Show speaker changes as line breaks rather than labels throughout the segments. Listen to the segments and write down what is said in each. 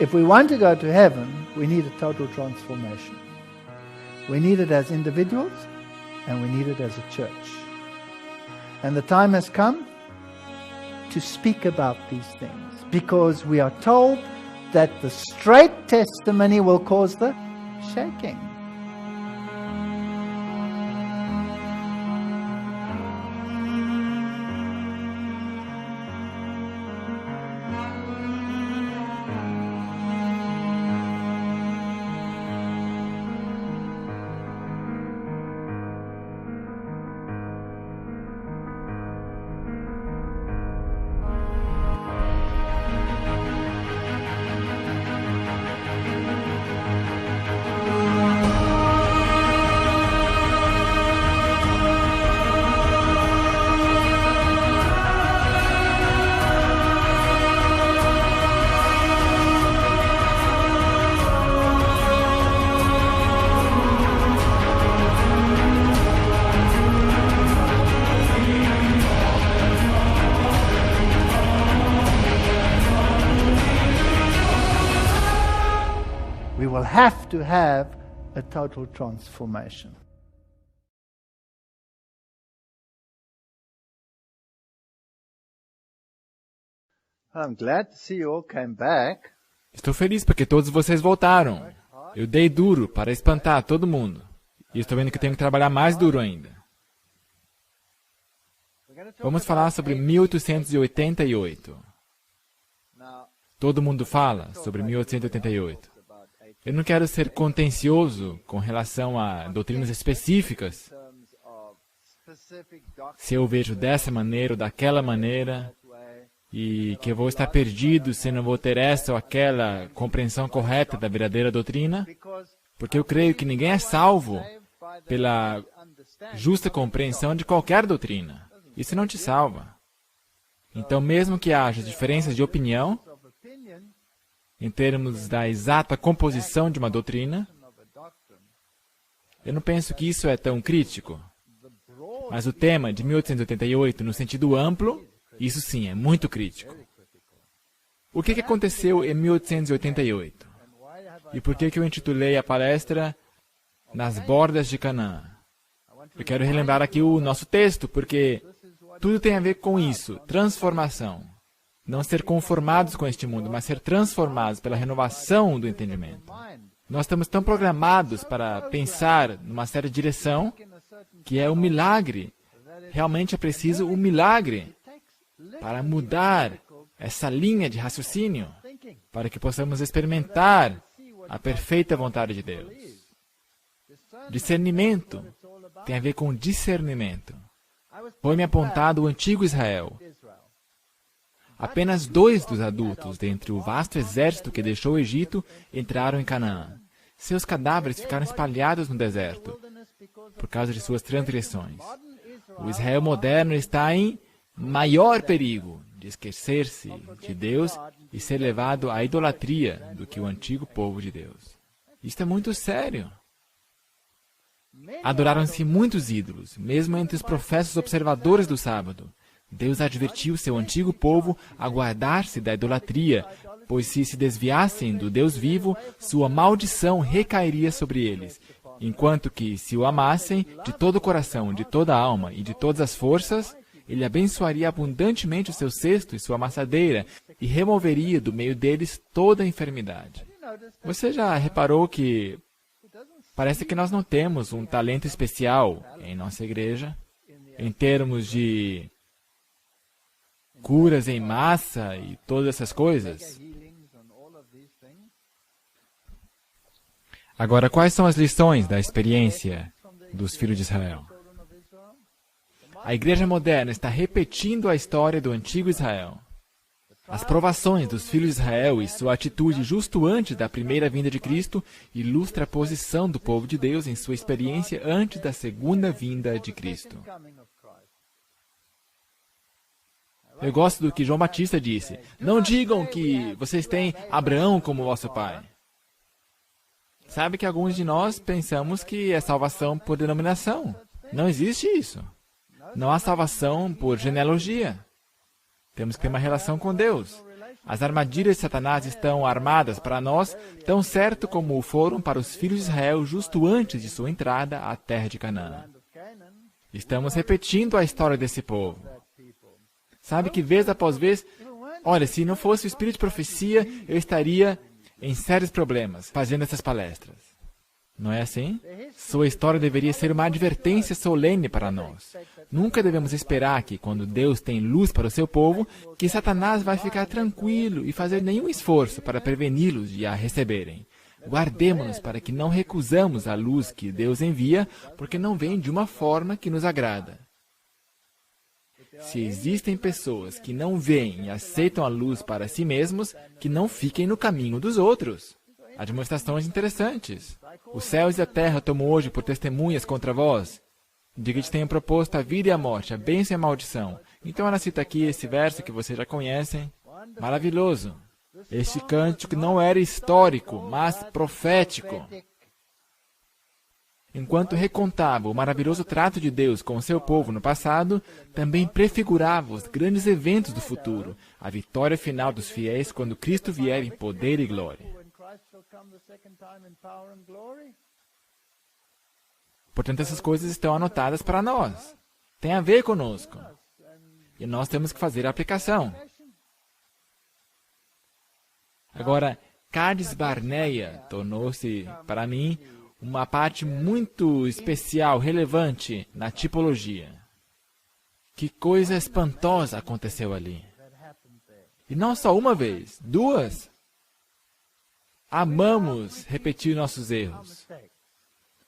If we want to go to heaven, we need a total transformation. We need it as individuals and we need it as a church. And the time has come to speak about these things, because we are told that the straight testimony will cause the shaking. We will have to have a total transformation. I'm glad to see you all came back.
Estou feliz porque todos vocês voltaram. Eu dei duro para espantar todo mundo. E estou vendo que tenho que trabalhar mais duro ainda. Vamos falar sobre 1888. Todo mundo fala sobre 1888. Eu não quero ser contencioso com relação a doutrinas específicas. Se eu vejo dessa maneira ou daquela maneira, e que eu vou estar perdido se não vou ter essa ou aquela compreensão correta da verdadeira doutrina, porque eu creio que ninguém é salvo pela justa compreensão de qualquer doutrina. Isso não te salva. Então, mesmo que haja diferenças de opinião, em termos da exata composição de uma doutrina, eu não penso que isso é tão crítico. Mas o tema de 1888, no sentido amplo, isso sim é muito crítico. O que aconteceu em 1888? E por que eu intitulei a palestra Nas Bordas de Canaã? Eu quero relembrar aqui o nosso texto, porque tudo tem a ver com isso, transformação. Não ser conformados com este mundo, mas ser transformados pela renovação do entendimento. Nós estamos tão programados para pensar numa certa direção, que é um milagre. Realmente é preciso um milagre para mudar essa linha de raciocínio, para que possamos experimentar a perfeita vontade de Deus. Discernimento tem a ver com discernimento. Foi-me apontado o antigo Israel. Apenas 2 dos adultos, dentre o vasto exército que deixou o Egito, entraram em Canaã. Seus cadáveres ficaram espalhados no deserto, por causa de suas transgressões. O Israel moderno está em maior perigo de esquecer-se de Deus e ser levado à idolatria do que o antigo povo de Deus. Isto é muito sério. Adoraram-se muitos ídolos, mesmo entre os professos observadores do sábado. Deus advertiu seu antigo povo a guardar-se da idolatria, pois se desviassem do Deus vivo, sua maldição recairia sobre eles, enquanto que, se o amassem de todo o coração, de toda a alma e de todas as forças, ele abençoaria abundantemente o seu cesto e sua amassadeira e removeria do meio deles toda a enfermidade. Você já reparou que parece que nós não temos um talento especial em nossa igreja, em termos de curas em massa e todas essas coisas? Agora, quais são as lições da experiência dos filhos de Israel? A igreja moderna está repetindo a história do antigo Israel. As provações dos filhos de Israel e sua atitude justo antes da primeira vinda de Cristo ilustra a posição do povo de Deus em sua experiência antes da segunda vinda de Cristo. Eu gosto do que João Batista disse. Não digam que vocês têm Abraão como vosso pai. Sabe que alguns de nós pensamos que é salvação por denominação. Não existe isso. Não há salvação por genealogia. Temos que ter uma relação com Deus. As armadilhas de Satanás estão armadas para nós, tão certo como foram para os filhos de Israel justo antes de sua entrada à terra de Canaã. Estamos repetindo a história desse povo. Sabe que vez após vez, olha, se não fosse o espírito de profecia, eu estaria em sérios problemas fazendo essas palestras. Não é assim? Sua história deveria ser uma advertência solene para nós. Nunca devemos esperar que, quando Deus tem luz para o seu povo, que Satanás vai ficar tranquilo e fazer nenhum esforço para preveni-los de a receberem. Guardemo-nos para que não recusamos a luz que Deus envia, porque não vem de uma forma que nos agrada. Se existem pessoas que não veem e aceitam a luz para si mesmos, que não fiquem no caminho dos outros. Há demonstrações interessantes. Os céus e a terra tomam hoje por testemunhas contra vós, de que te tenho proposto a vida e a morte, a bênção e a maldição. Então ela cita aqui esse verso que vocês já conhecem. Maravilhoso. Este cântico não era histórico, mas profético. Enquanto recontava o maravilhoso trato de Deus com o seu povo no passado, também prefigurava os grandes eventos do futuro, a vitória final dos fiéis quando Cristo vier em poder e glória. Portanto, essas coisas estão anotadas para nós. Tem a ver conosco. E nós temos que fazer a aplicação. Agora, Cades Barneia tornou-se, para mim, uma parte muito especial, relevante na tipologia. Que coisa espantosa aconteceu ali. E não só uma vez, duas. Amamos repetir nossos erros.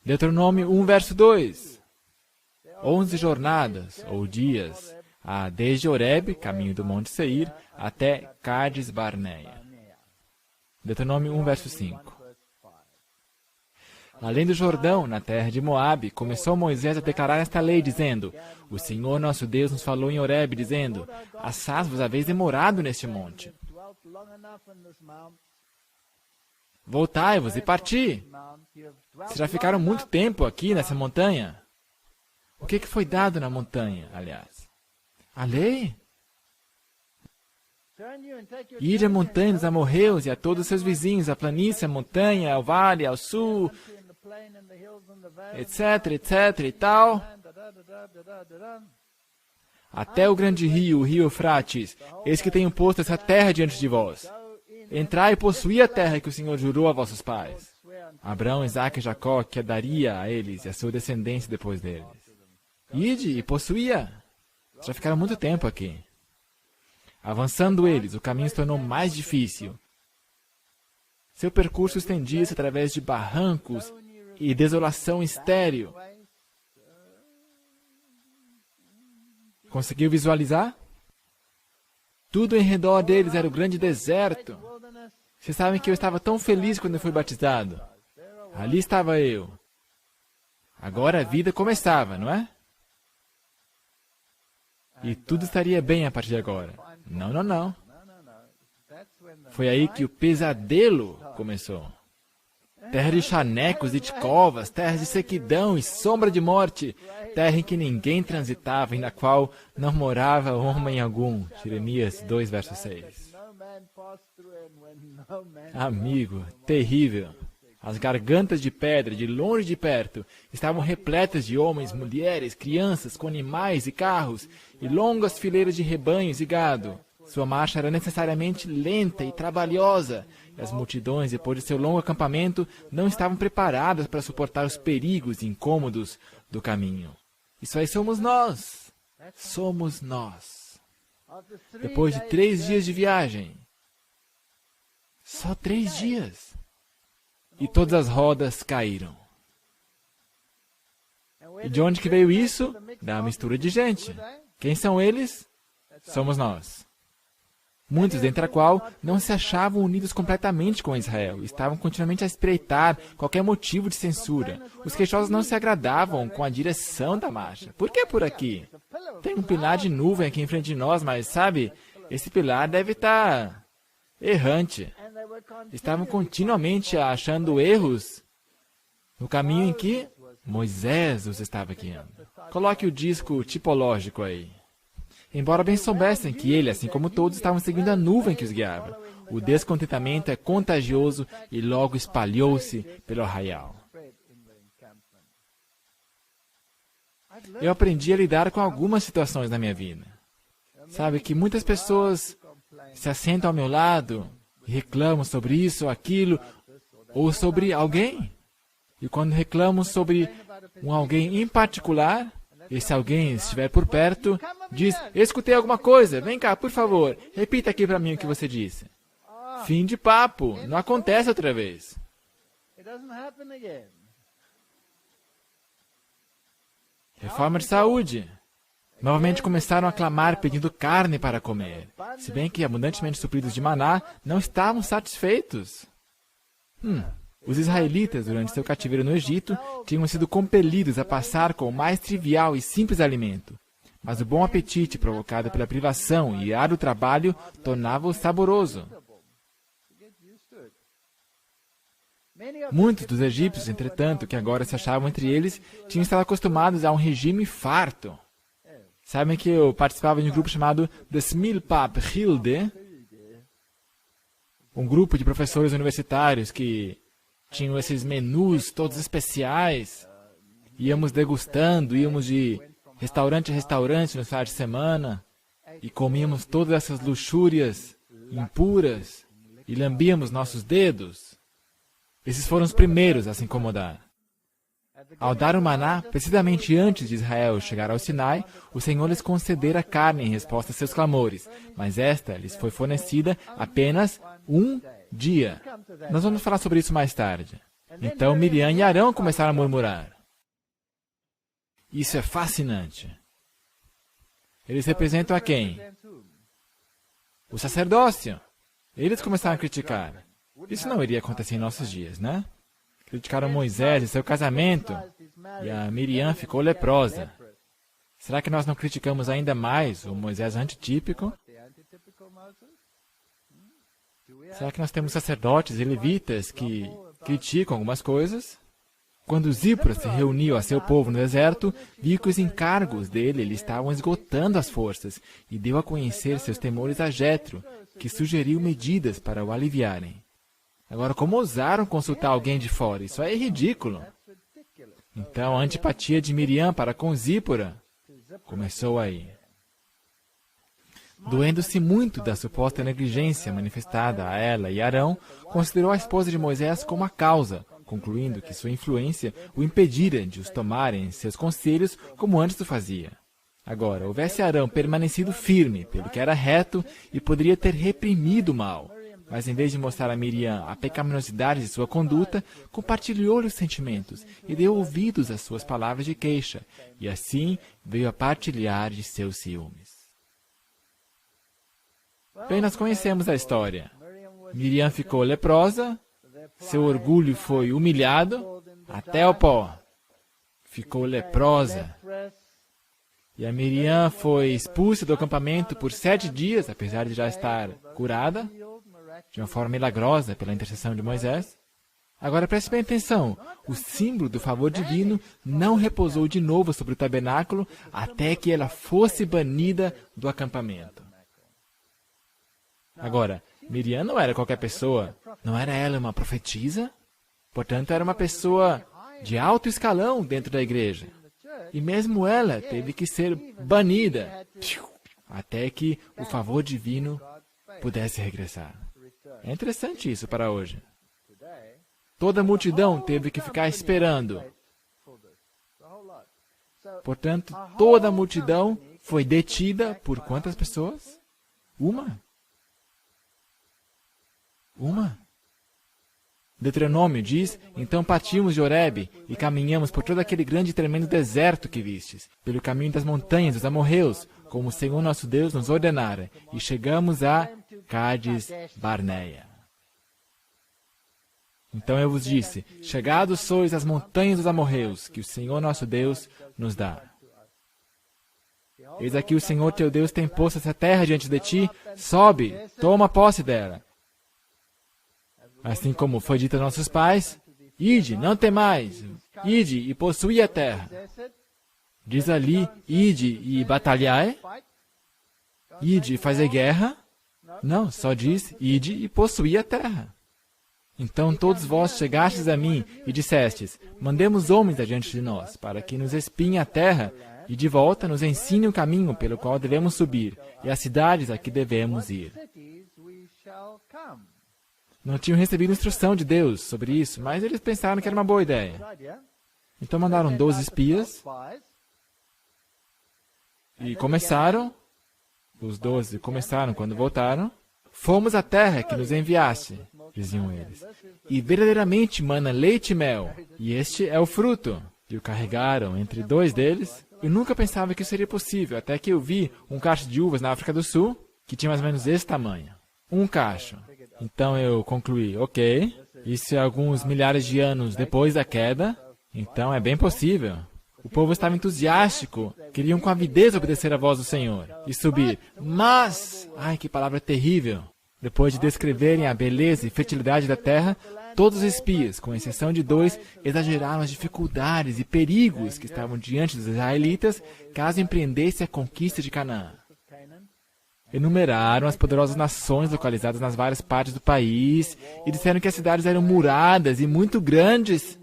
Deuteronômio 1, verso 2. 11 jornadas, ou dias, desde Horebe, caminho do Monte Seir, até Cades Barneia. Deuteronômio 1, verso 5. Além do Jordão, na terra de Moabe, começou Moisés a declarar esta lei, dizendo: O Senhor nosso Deus nos falou em Horebe, dizendo: Assaz vos haveis demorado neste monte. Voltai-vos e parti. Vocês já ficaram muito tempo aqui nessa montanha. O que foi dado na montanha, aliás? A lei? Ide a montanha dos amorreus e a todos os seus vizinhos, a planície, a montanha, ao vale, ao sul, etc, etc e tal, até o grande rio, o rio Eufrates. Eis que tenho posto essa terra diante de vós. Entrai e possuí a terra que o Senhor jurou a vossos pais, Abraão, Isaque e Jacó, que a daria a eles e a sua descendência depois deles. Ide e possuía. Já ficaram muito tempo aqui. Avançando eles, o caminho se tornou mais difícil. Seu percurso estendia-se através de barrancos e desolação estéril. Conseguiu visualizar? Tudo em redor deles era o grande deserto. Vocês sabem que eu estava tão feliz quando eu fui batizado. Ali estava eu. Agora a vida começava, não é? E tudo estaria bem a partir de agora. Não, não, não. Foi aí que o pesadelo começou. Terra de chanecos e de covas, terra de sequidão e sombra de morte, terra em que ninguém transitava e na qual não morava homem algum. Jeremias 2, verso 6. Amigo, terrível. As gargantas de pedra, de longe e de perto, estavam repletas de homens, mulheres, crianças, com animais e carros, e longas fileiras de rebanhos e gado. Sua marcha era necessariamente lenta e trabalhosa, e as multidões, depois de seu longo acampamento, não estavam preparadas para suportar os perigos e incômodos do caminho. Isso aí somos nós. Somos nós. Depois de 3 dias de viagem, só 3 dias, e todas as rodas caíram. E de onde que veio isso? Da mistura de gente. Quem são eles? Somos nós. Muitos, dentre a qual, não se achavam unidos completamente com Israel, estavam continuamente a espreitar qualquer motivo de censura. Os queixosos não se agradavam com a direção da marcha. Por que por aqui? Tem um pilar de nuvem aqui em frente de nós, mas, sabe, esse pilar deve estar errante. Estavam continuamente achando erros no caminho em que Moisés os estava guiando. Coloque o disco tipológico aí. embora bem soubessem que ele, assim como todos, estavam seguindo a nuvem que os guiava. O descontentamento é contagioso e logo espalhou-se pelo arraial. Eu aprendi a lidar com algumas situações na minha vida. Sabe que muitas pessoas se assentam ao meu lado e reclamam sobre isso ou aquilo, ou sobre alguém. E quando reclamam sobre um alguém em particular, e se alguém estiver por perto, diz, escutei alguma coisa, vem cá, por favor, repita aqui para mim o que você disse. Fim de papo, não acontece outra vez. Reforma de saúde. Novamente começaram a clamar pedindo carne para comer, se bem que abundantemente supridos de maná, não estavam satisfeitos. Os israelitas, durante seu cativeiro no Egito, tinham sido compelidos a passar com o mais trivial e simples alimento. Mas o bom apetite provocado pela privação e árduo trabalho tornava-o saboroso. Muitos dos egípcios, entretanto, que agora se achavam entre eles, tinham estado acostumados a um regime farto. Sabem que eu participava de um grupo chamado The Smilpap Hilde, um grupo de professores universitários que tinham esses menus todos especiais. Íamos degustando, íamos de restaurante a restaurante no final de semana e comíamos todas essas luxúrias impuras e lambíamos nossos dedos. Esses foram os primeiros a se incomodar. Ao dar o maná, precisamente antes de Israel chegar ao Sinai, o Senhor lhes concedera carne em resposta a seus clamores, mas esta lhes foi fornecida apenas um dia. Nós vamos falar sobre isso mais tarde. Então Miriam e Arão começaram a murmurar. Isso é fascinante. Eles representam a quem? O sacerdócio. Eles começaram a criticar. Isso não iria acontecer em nossos dias, né? Criticaram Moisés e seu casamento, e a Miriam ficou leprosa. Será que nós não criticamos ainda mais o Moisés antitípico? Será que nós temos sacerdotes e levitas que criticam algumas coisas? Quando Zípora se reuniu a seu povo no deserto, viu que os encargos dele lhe estavam esgotando as forças, e deu a conhecer seus temores a Jetro, que sugeriu medidas para o aliviarem. Agora, como ousaram consultar alguém de fora? Isso é ridículo. Então, a antipatia de Miriam para com Zípora começou aí. Doendo-se muito da suposta negligência manifestada a ela e Arão, considerou a esposa de Moisés como a causa, concluindo que sua influência o impedira de os tomarem em seus conselhos como antes o fazia. Agora, houvesse Arão permanecido firme pelo que era reto e poderia ter reprimido o mal. Mas em vez de mostrar a Miriam a pecaminosidade de sua conduta, compartilhou-lhe os sentimentos e deu ouvidos às suas palavras de queixa, e assim veio a partilhar de seus ciúmes. Bem, nós conhecemos a história. Miriam ficou leprosa, seu orgulho foi humilhado até ao pó. Ficou leprosa. E a Miriam foi expulsa do acampamento por 7 dias, apesar de já estar curada, de uma forma milagrosa pela intercessão de Moisés. Agora preste bem atenção, o símbolo do favor divino não repousou de novo sobre o tabernáculo até que ela fosse banida do acampamento. Agora, Miriam não era qualquer pessoa, não era ela uma profetisa? Portanto, era uma pessoa de alto escalão dentro da igreja. E mesmo ela teve que ser banida até que o favor divino pudesse regressar. É interessante isso para hoje. Toda a multidão teve que ficar esperando. Portanto, toda a multidão foi detida por quantas pessoas? Uma. Deuteronômio diz, então partimos de Horebe e caminhamos por todo aquele grande e tremendo deserto que vistes, pelo caminho das montanhas dos amorreus, como o Senhor nosso Deus nos ordenara, e chegamos a Cádiz Barneia. Então eu vos disse, chegados sois às montanhas dos amorreus, que o Senhor nosso Deus nos dá. Eis aqui o Senhor teu Deus tem posto essa terra diante de ti, sobe, toma posse dela. Assim como foi dito a nossos pais, ide, não temais, ide e possuí a terra. Diz ali, ide e batalhai. ide e fazer guerra. Não, só diz, ide e possuí a terra. Então todos vós chegastes a mim e dissestes, mandemos homens adiante de nós, para que nos espiem a terra, e de volta nos ensinem o caminho pelo qual devemos subir, e as cidades a que devemos ir. Não tinham recebido instrução de Deus sobre isso, mas eles pensaram que era uma boa ideia. Então mandaram 12 espias, e começaram, os 12 começaram quando voltaram, fomos à terra que nos enviaste, diziam eles, e verdadeiramente mana leite e mel, e este é o fruto. E o carregaram entre 2 deles. Eu nunca pensava que isso seria possível, até que eu vi um cacho de uvas na África do Sul, que tinha mais ou menos esse tamanho. Um cacho. Então eu concluí, ok, isso é alguns milhares de anos depois da queda, então é bem possível. O povo estava entusiástico, queriam com avidez obedecer à voz do Senhor e subir. Mas, ai que palavra terrível! Depois de descreverem a beleza e fertilidade da terra, todos os espias, com exceção de 2, exageraram as dificuldades e perigos que estavam diante dos israelitas caso empreendesse a conquista de Canaã. Enumeraram as poderosas nações localizadas nas várias partes do país e disseram que as cidades eram muradas e muito grandes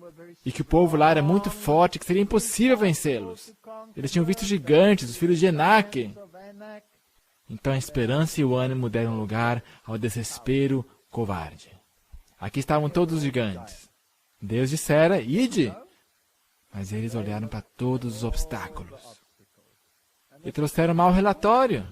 e que o povo lá era muito forte e que seria impossível vencê-los. Eles tinham visto gigantes, os filhos de Enaque. Então a esperança e o ânimo deram lugar ao desespero covarde. Aqui estavam todos os gigantes. Deus dissera, ide! Mas eles olharam para todos os obstáculos e trouxeram mau relatório.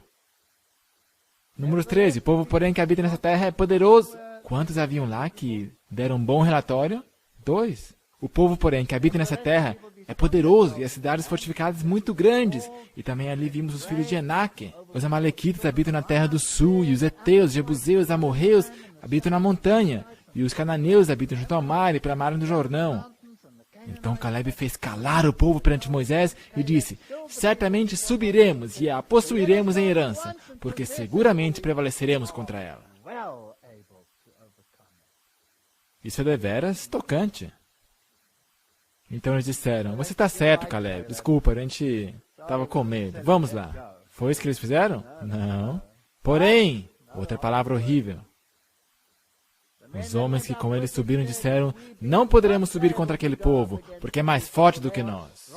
Número 13. O povo, porém, que habita nessa terra é poderoso. Quantos haviam lá que deram um bom relatório? 2. O povo, porém, que habita nessa terra é poderoso e as cidades fortificadas muito grandes. E também ali vimos os filhos de Enaque. Os amalequitas habitam na terra do sul, e os heteus, jebuseus, amorreus habitam na montanha, e os cananeus habitam junto ao mar e pela margem do Jordão. Então Caleb fez calar o povo perante Moisés e disse, certamente subiremos e a possuiremos em herança, porque seguramente prevaleceremos contra ela. Isso é deveras tocante. Então eles disseram, você está certo, Caleb, desculpa, a gente estava com medo, vamos lá. Foi isso que eles fizeram? Não. Porém, outra palavra horrível. Os homens que com eles subiram disseram, não poderemos subir contra aquele povo, porque é mais forte do que nós.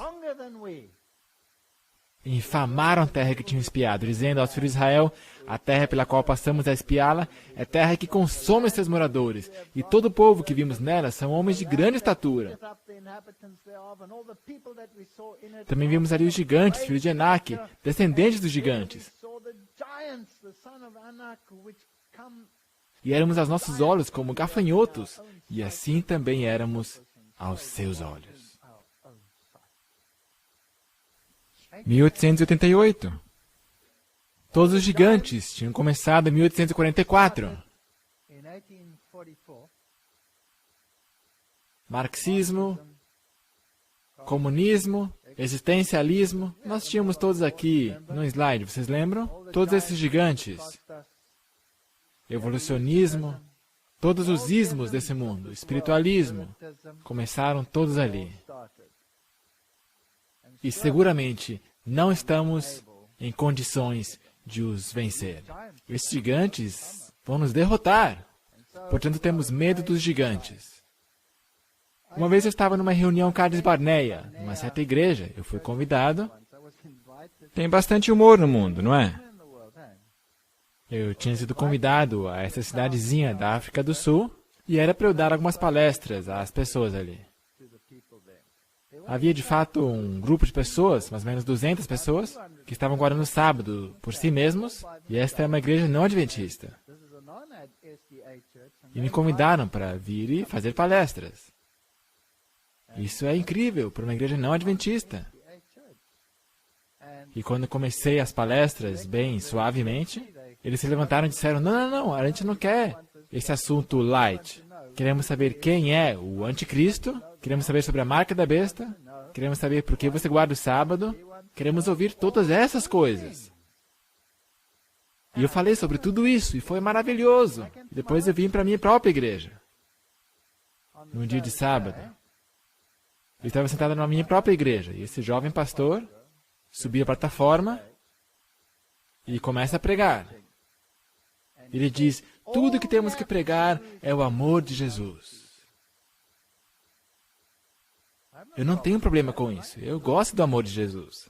E infamaram a terra que tinham espiado, dizendo aos filhos de Israel, a terra pela qual passamos a espiá-la é terra que consome seus moradores, e todo o povo que vimos nela são homens de grande estatura. Também vimos ali os gigantes, filhos de Enaque, descendentes dos gigantes. E éramos aos nossos olhos como gafanhotos, e assim também éramos aos seus olhos. 1888. Todos os gigantes tinham começado em 1844. Marxismo, comunismo, existencialismo, nós tínhamos todos aqui no slide, vocês lembram? Todos esses gigantes. Evolucionismo, todos os ismos desse mundo, espiritualismo, começaram todos ali. E seguramente não estamos em condições de os vencer. Esses gigantes vão nos derrotar. Portanto, temos medo dos gigantes. Uma vez eu estava numa reunião Cades Barneia, numa certa igreja. Eu fui convidado. Tem bastante humor no mundo, não é? Eu tinha sido convidado a essa cidadezinha da África do Sul e era para eu dar algumas palestras às pessoas ali. Havia, de fato, um grupo de pessoas, mais ou menos 200 pessoas, que estavam guardando o sábado por si mesmos, e esta é uma igreja não adventista. E me convidaram para vir e fazer palestras. Isso é incrível para uma igreja não adventista. E quando comecei as palestras, bem suavemente, eles se levantaram e disseram, não, a gente não quer esse assunto light. Queremos saber quem é o anticristo, queremos saber sobre a marca da besta, queremos saber por que você guarda o sábado, queremos ouvir todas essas coisas. E eu falei sobre tudo isso, e foi maravilhoso. E depois eu vim para a minha própria igreja, num dia de sábado. Eu estava sentado na minha própria igreja, e esse jovem pastor subia a plataforma E começa a pregar. Ele diz, tudo que temos que pregar é o amor de Jesus. Eu não tenho problema com isso. Eu gosto do amor de Jesus.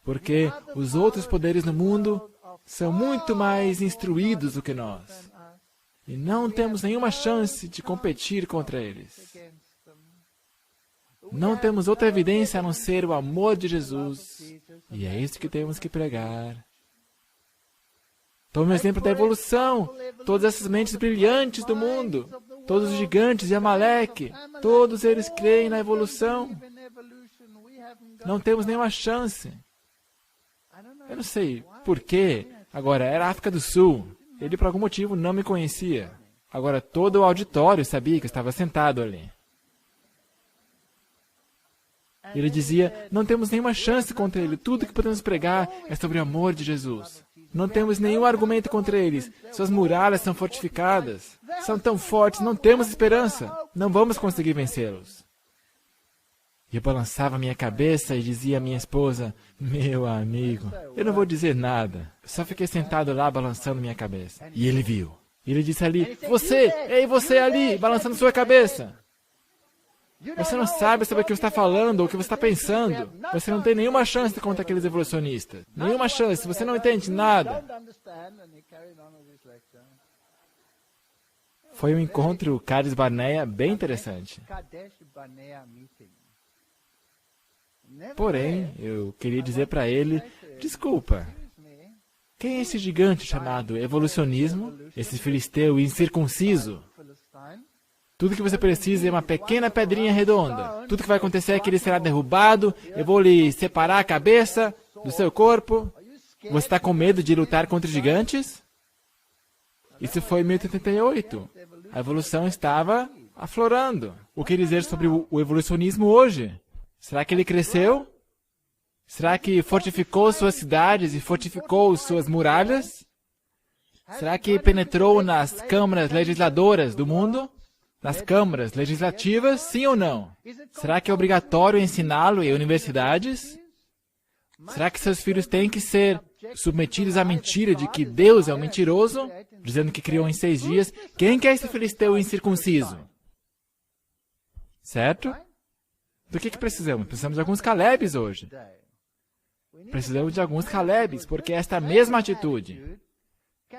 Porque os outros poderes no mundo são muito mais instruídos do que nós. E não temos nenhuma chance de competir contra eles. Não temos outra evidência a não ser o amor de Jesus. E é isso que temos que pregar. Tome o exemplo da evolução. Todas essas mentes brilhantes do mundo. Todos os gigantes de Amaleque. Todos eles creem na evolução. Não temos nenhuma chance. Eu não sei por quê. Agora, era a África do Sul. Ele, por algum motivo, não me conhecia. Agora, todo o auditório sabia que eu estava sentado ali. Ele dizia, não temos nenhuma chance contra ele. Tudo que podemos pregar é sobre o amor de Jesus. Não temos nenhum argumento contra eles. Suas muralhas são fortificadas. São tão fortes, não temos esperança. Não vamos conseguir vencê-los. E eu balançava minha cabeça e dizia à minha esposa, meu amigo, eu não vou dizer nada. Eu só fiquei sentado lá balançando minha cabeça. E ele viu. E ele disse ali, ei você ali, balançando sua cabeça. Você não sabe sobre o que você está falando ou o que você está pensando. Você não tem nenhuma chance contra aqueles evolucionistas. Nenhuma chance, você não entende nada. Foi um encontro Kadesh Barnea bem interessante. Porém, eu queria dizer para ele, desculpa, quem é esse gigante chamado evolucionismo, esse filisteu incircunciso? Tudo que você precisa é uma pequena pedrinha redonda. Tudo que vai acontecer é que ele será derrubado, eu vou lhe separar a cabeça do seu corpo. Você está com medo de lutar contra os gigantes? Isso foi em 1088. A evolução estava aflorando. O que dizer sobre o evolucionismo hoje? Será que ele cresceu? Será que fortificou suas cidades e fortificou suas muralhas? Será que penetrou nas câmaras legisladoras do mundo? Nas câmaras legislativas, sim ou não? Será que é obrigatório ensiná-lo em universidades? Será que seus filhos têm que ser submetidos à mentira de que Deus é um mentiroso, dizendo que criou em 6 dias? Quem que é esse filisteu incircunciso? Certo? Do que precisamos? Precisamos de alguns Calebes hoje. Precisamos de alguns Calebes, porque esta mesma atitude,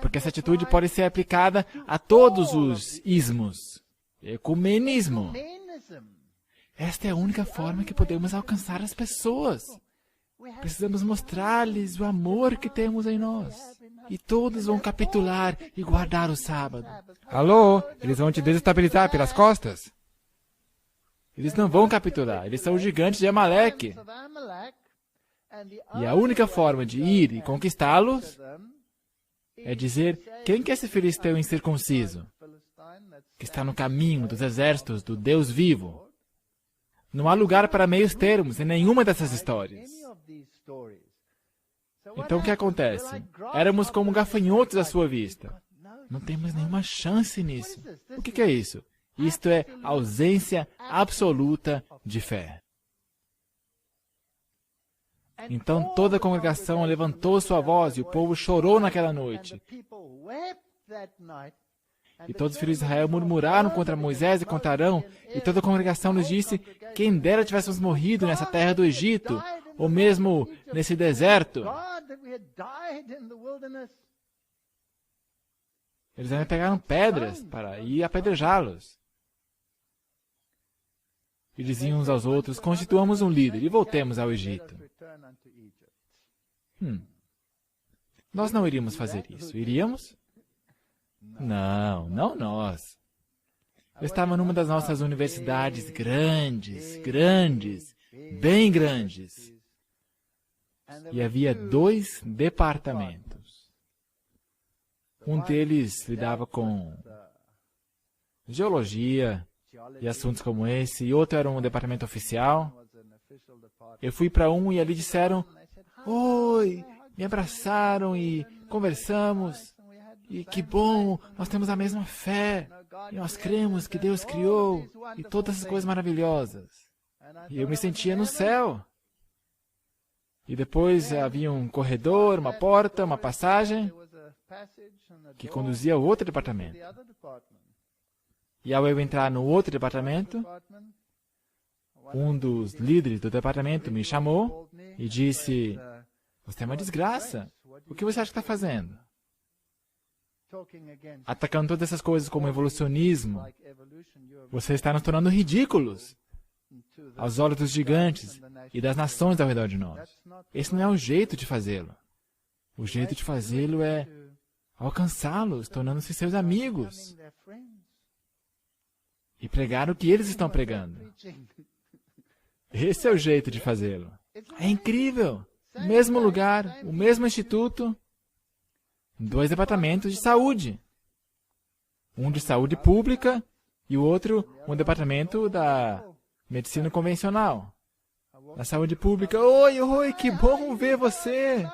porque essa atitude pode ser aplicada a todos os ismos. Ecumenismo. Esta é a única forma que podemos alcançar as pessoas. Precisamos mostrar-lhes o amor que temos em nós. E todos vão capitular e guardar o sábado.
Alô? Eles vão te desestabilizar pelas costas?
Eles não vão capitular. Eles são os gigantes de Amaleque. E a única forma de ir e conquistá-los é dizer, quem que é esse filisteu incircunciso? Que está no caminho dos exércitos do Deus vivo. Não há lugar para meios termos em nenhuma dessas histórias. Então o que acontece? Éramos como gafanhotos à sua vista. Não temos nenhuma chance nisso. O que é isso? Isto é ausência absoluta de fé. Então toda a congregação levantou sua voz e o povo chorou naquela noite. E todos os filhos de Israel murmuraram contra Moisés e contra Arão, e toda a congregação nos disse, quem dera tivéssemos morrido nessa terra do Egito, ou mesmo nesse deserto. Eles ainda pegaram pedras para ir apedrejá-los. E diziam uns aos outros, constituamos um líder e voltemos ao Egito. Nós não iríamos fazer isso, iríamos? Não, não nós. Eu estava numa das nossas universidades grandes, bem grandes. E havia 2 departamentos. Um deles lidava com geologia e assuntos como esse, e outro era um departamento oficial. Eu fui para um e ali disseram, oi, me abraçaram e conversamos. E que bom, nós temos a mesma fé. E nós cremos que Deus criou e todas essas coisas maravilhosas. E eu me sentia no céu. E depois havia um corredor, uma porta, uma passagem que conduzia ao outro departamento. E ao eu entrar no outro departamento, um dos líderes do departamento me chamou e disse: "Você é uma desgraça. O que você acha que está fazendo? Atacando todas essas coisas como evolucionismo. Você está nos tornando ridículos aos olhos dos gigantes e das nações ao redor de nós. Esse não é o jeito de fazê-lo. O jeito de fazê-lo é alcançá-los, tornando-se seus amigos e pregar o que eles estão pregando. Esse é o jeito de fazê-lo. É incrível! Mesmo lugar, o mesmo instituto, 2 departamentos de saúde. Um de saúde pública e o outro um departamento da medicina convencional. Na saúde pública, oi, que bom ver você!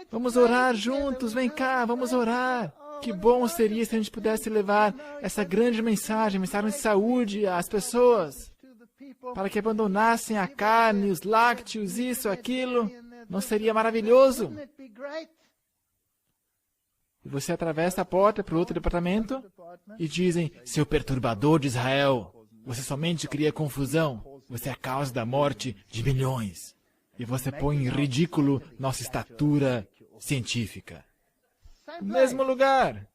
Vamos orar juntos, vem cá, vamos orar! Que bom seria se a gente pudesse levar essa grande mensagem de saúde às pessoas, para que abandonassem a carne, os lácteos, isso, aquilo. Não seria maravilhoso? E você atravessa a porta para o outro departamento e dizem: seu perturbador de Israel, você somente cria confusão. Você é a causa da morte de milhões. E você põe em ridículo nossa estatura científica. No mesmo lugar.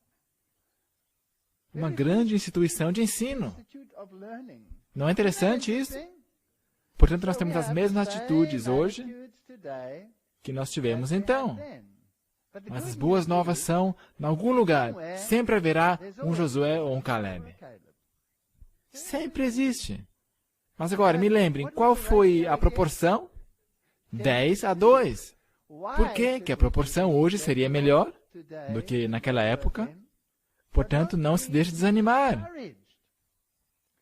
Uma grande instituição de ensino. Não é interessante isso? Portanto, nós temos as mesmas atitudes hoje que nós tivemos então. Mas as boas novas são, em algum lugar, sempre haverá um Josué ou um Caleb. Sempre existe. Mas agora, me lembrem, qual foi a proporção? 10-2. Por que a proporção hoje seria melhor do que naquela época? Portanto, não se deixe desanimar.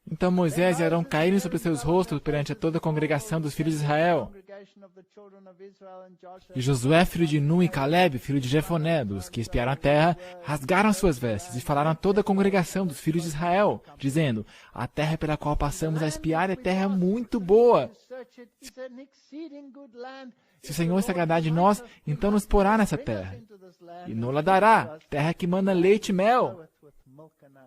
Então Moisés e Arão caíram sobre seus rostos perante toda a congregação dos filhos de Israel. E Josué, filho de Nun, e Caleb, filho de Jefoné, dos que espiaram a terra, rasgaram suas vestes e falaram a toda a congregação dos filhos de Israel, dizendo: a terra pela qual passamos a espiar é terra muito boa. Se o Senhor se agradar de nós, então nos porá nessa terra, e nos dará, terra que manda leite e mel.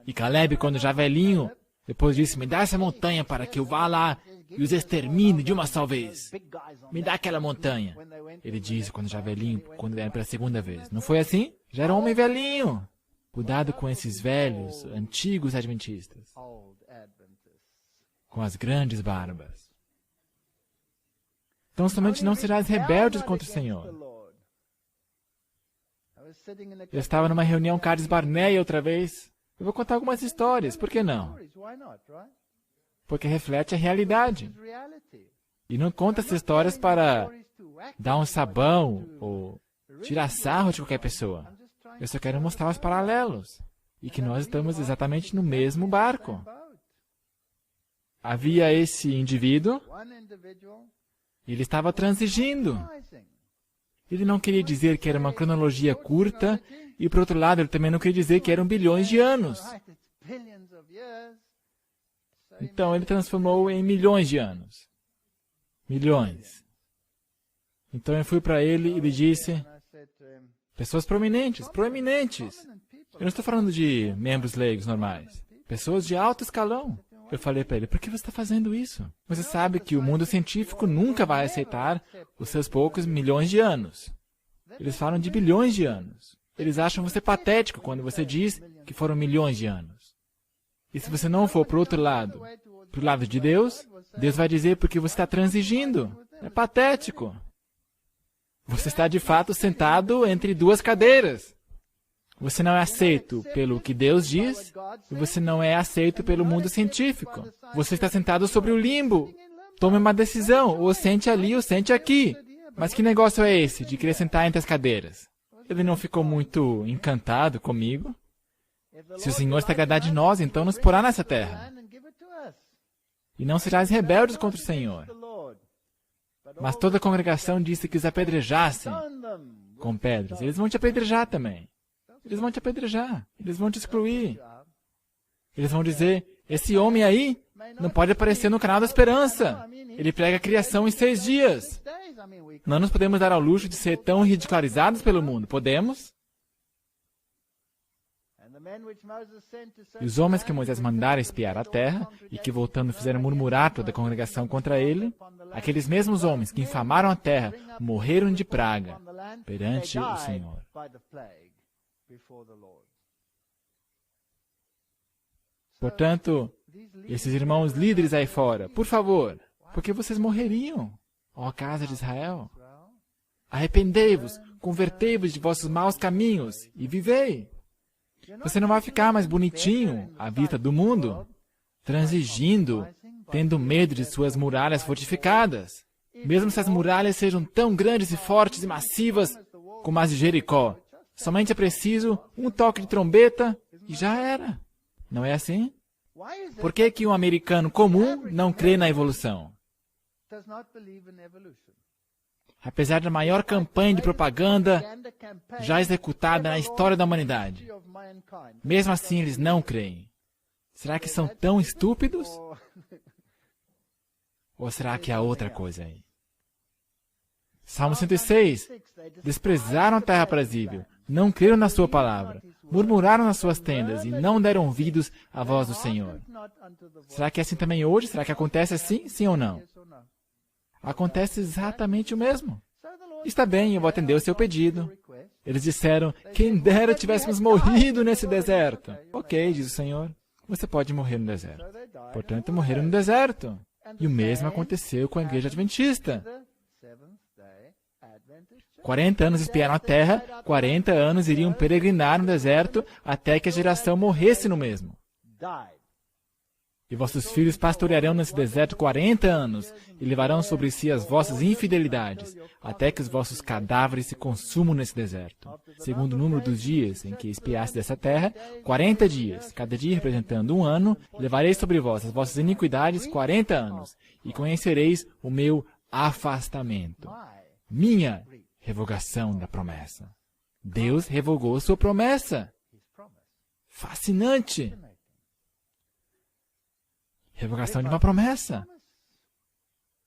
E Caleb, quando já velhinho, depois disse: me dá essa montanha para que eu vá lá e os extermine de uma só vez. Me dá aquela montanha. Ele disse, quando já velhinho, quando era pela segunda vez. Não foi assim? Já era um homem velhinho. Cuidado com esses velhos, antigos adventistas, com as grandes barbas. Então somente não serás rebeldes contra o Senhor. Eu estava numa reunião Cades Barneia outra vez. Eu vou contar algumas histórias, por que não? Porque reflete a realidade. E não conta essas histórias para dar um sabão ou tirar sarro de qualquer pessoa. Eu só quero mostrar os paralelos. E que nós estamos exatamente no mesmo barco. Havia esse indivíduo, e ele estava transigindo. Ele não queria dizer que era uma cronologia curta, e por outro lado, ele também não queria dizer que eram bilhões de anos. Então, ele transformou em milhões de anos. Milhões. Então, eu fui para ele e lhe disse: pessoas proeminentes. Eu não estou falando de membros leigos normais. Pessoas de alto escalão. Eu falei para ele: por que você está fazendo isso? Você sabe que o mundo científico nunca vai aceitar os seus poucos milhões de anos. Eles falam de bilhões de anos. Eles acham você patético quando você diz que foram milhões de anos. E se você não for para o outro lado, para o lado de Deus, Deus vai dizer porque você está transigindo. É patético. Você está de fato sentado entre duas cadeiras. Você não é aceito pelo que Deus diz e você não é aceito pelo mundo científico. Você está sentado sobre o limbo. Tome uma decisão, ou sente ali ou sente aqui. Mas que negócio é esse de querer sentar entre as cadeiras? Ele não ficou muito encantado comigo. Se o Senhor se agradar de nós, então nos porá nessa terra. E não serás rebeldes contra o Senhor. Mas toda a congregação disse que os apedrejassem com pedras. Eles vão te apedrejar também. Eles vão te apedrejar. Eles vão te excluir. Eles vão dizer: esse homem aí não pode aparecer no canal da esperança. Ele prega a criação em 6 dias. Não nos podemos dar ao luxo de ser tão ridicularizados pelo mundo. Podemos? E os homens que Moisés mandara espiar a terra, e que voltando fizeram murmurar toda a congregação contra ele, aqueles mesmos homens que infamaram a terra, morreram de praga perante o Senhor. Portanto, esses irmãos líderes aí fora, por favor, porque vocês morreriam, ó casa de Israel. Arrependei-vos, convertei-vos de vossos maus caminhos e vivei. Você não vai ficar mais bonitinho à vista do mundo, transigindo, tendo medo de suas muralhas fortificadas. Mesmo se as muralhas sejam tão grandes e fortes e massivas como as de Jericó, somente é preciso um toque de trombeta e já era. Não é assim? Por que que um americano comum não crê na evolução? Apesar da maior campanha de propaganda já executada na história da humanidade, mesmo assim eles não creem. Será que são tão estúpidos? Ou será que há outra coisa aí? Salmo 106. Desprezaram a terra aprazível, não creram na sua palavra, murmuraram nas suas tendas e não deram ouvidos à voz do Senhor. Será que é assim também hoje? Será que acontece assim, sim ou não? Acontece exatamente o mesmo. Está bem, eu vou atender o seu pedido. Eles disseram, quem dera tivéssemos morrido nesse deserto. Ok, diz o Senhor, você pode morrer no deserto. Portanto, morreram no deserto. E o mesmo aconteceu com a igreja adventista. 40 anos espiaram a terra, 40 anos iriam peregrinar no deserto até que a geração morresse no mesmo. E vossos filhos pastorearão nesse deserto 40 anos, e levarão sobre si as vossas infidelidades, até que os vossos cadáveres se consumam nesse deserto. Segundo o número dos dias em que espiaste dessa terra, 40 dias, cada dia representando um ano, levarei sobre vós as vossas iniquidades 40 anos, e conhecereis o meu afastamento. Minha revogação da promessa. Deus revogou sua promessa. Fascinante! Revogação de uma promessa.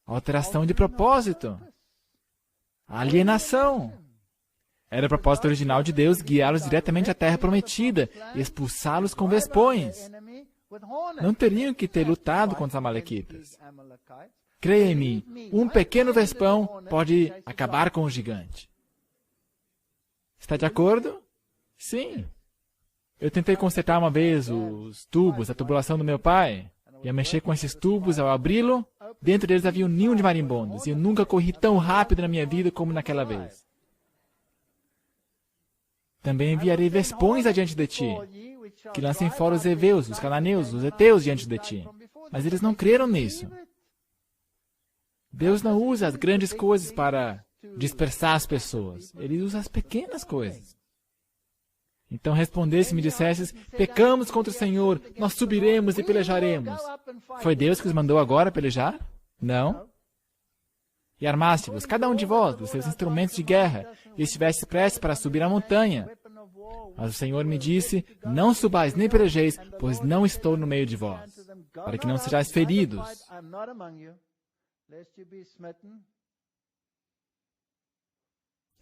Alteração de propósito. Alienação. Era o propósito original de Deus guiá-los diretamente à terra prometida e expulsá-los com vespões. Não teriam que ter lutado contra os amalequitas. Creia em mim, um pequeno vespão pode acabar com o gigante. Está de acordo? Sim. Eu tentei consertar uma vez os tubos da tubulação do meu pai. Ia mexer com esses tubos ao abri-lo. Dentro deles havia um ninho de marimbondos. E eu nunca corri tão rápido na minha vida como naquela vez. Também enviarei vespões adiante de ti, que lancem fora os heveus, os cananeus, os heteus diante de ti. Mas eles não creram nisso. Deus não usa as grandes coisas para dispersar as pessoas. Ele usa as pequenas coisas. Então respondesse e me dissesses, pecamos contra o Senhor, nós subiremos e pelejaremos. Foi Deus que os mandou agora pelejar? Não. E armaste-vos, cada um de vós, dos seus instrumentos de guerra, e estivesse prestes para subir a montanha. Mas o Senhor me disse, não subais nem pelejeis, pois não estou no meio de vós, para que não sejais feridos.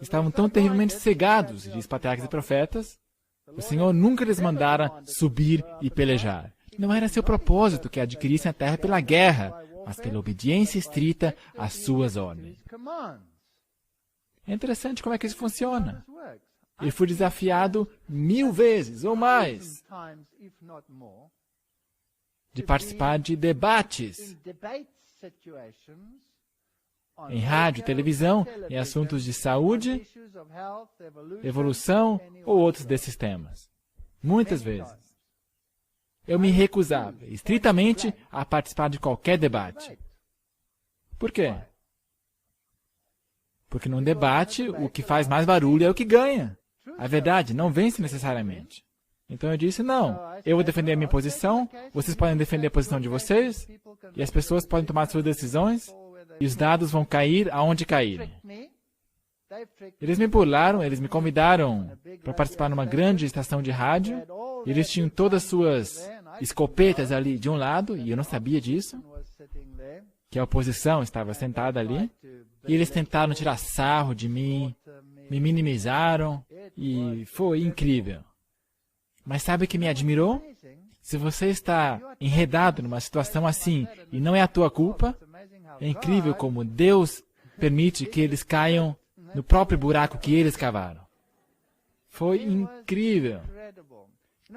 Estavam tão terrivelmente cegados, diz patriarcas e profetas. O Senhor nunca lhes mandara subir e pelejar. Não era seu propósito que adquirissem a terra pela guerra, mas pela obediência estrita às suas ordens. É interessante como é que isso funciona. Eu fui desafiado 1000 vezes ou mais de participar de debates em rádio, televisão, em assuntos de saúde, evolução ou outros desses temas. Muitas vezes. Eu me recusava estritamente a participar de qualquer debate. Por quê? Porque num debate, o que faz mais barulho é o que ganha. A verdade não vence necessariamente. Então eu disse, não, eu vou defender a minha posição, vocês podem defender a posição de vocês, e as pessoas podem tomar suas decisões, e os dados vão cair aonde caírem. Eles me burlaram, eles me convidaram para participar numa grande estação de rádio. Eles tinham todas as suas escopetas ali de um lado, e eu não sabia disso, que a oposição estava sentada ali. E eles tentaram tirar sarro de mim, me minimizaram, e foi incrível. Mas sabe o que me admirou? Se você está enredado numa situação assim e não é a tua culpa, é incrível como Deus permite que eles caiam no próprio buraco que eles cavaram. Foi incrível.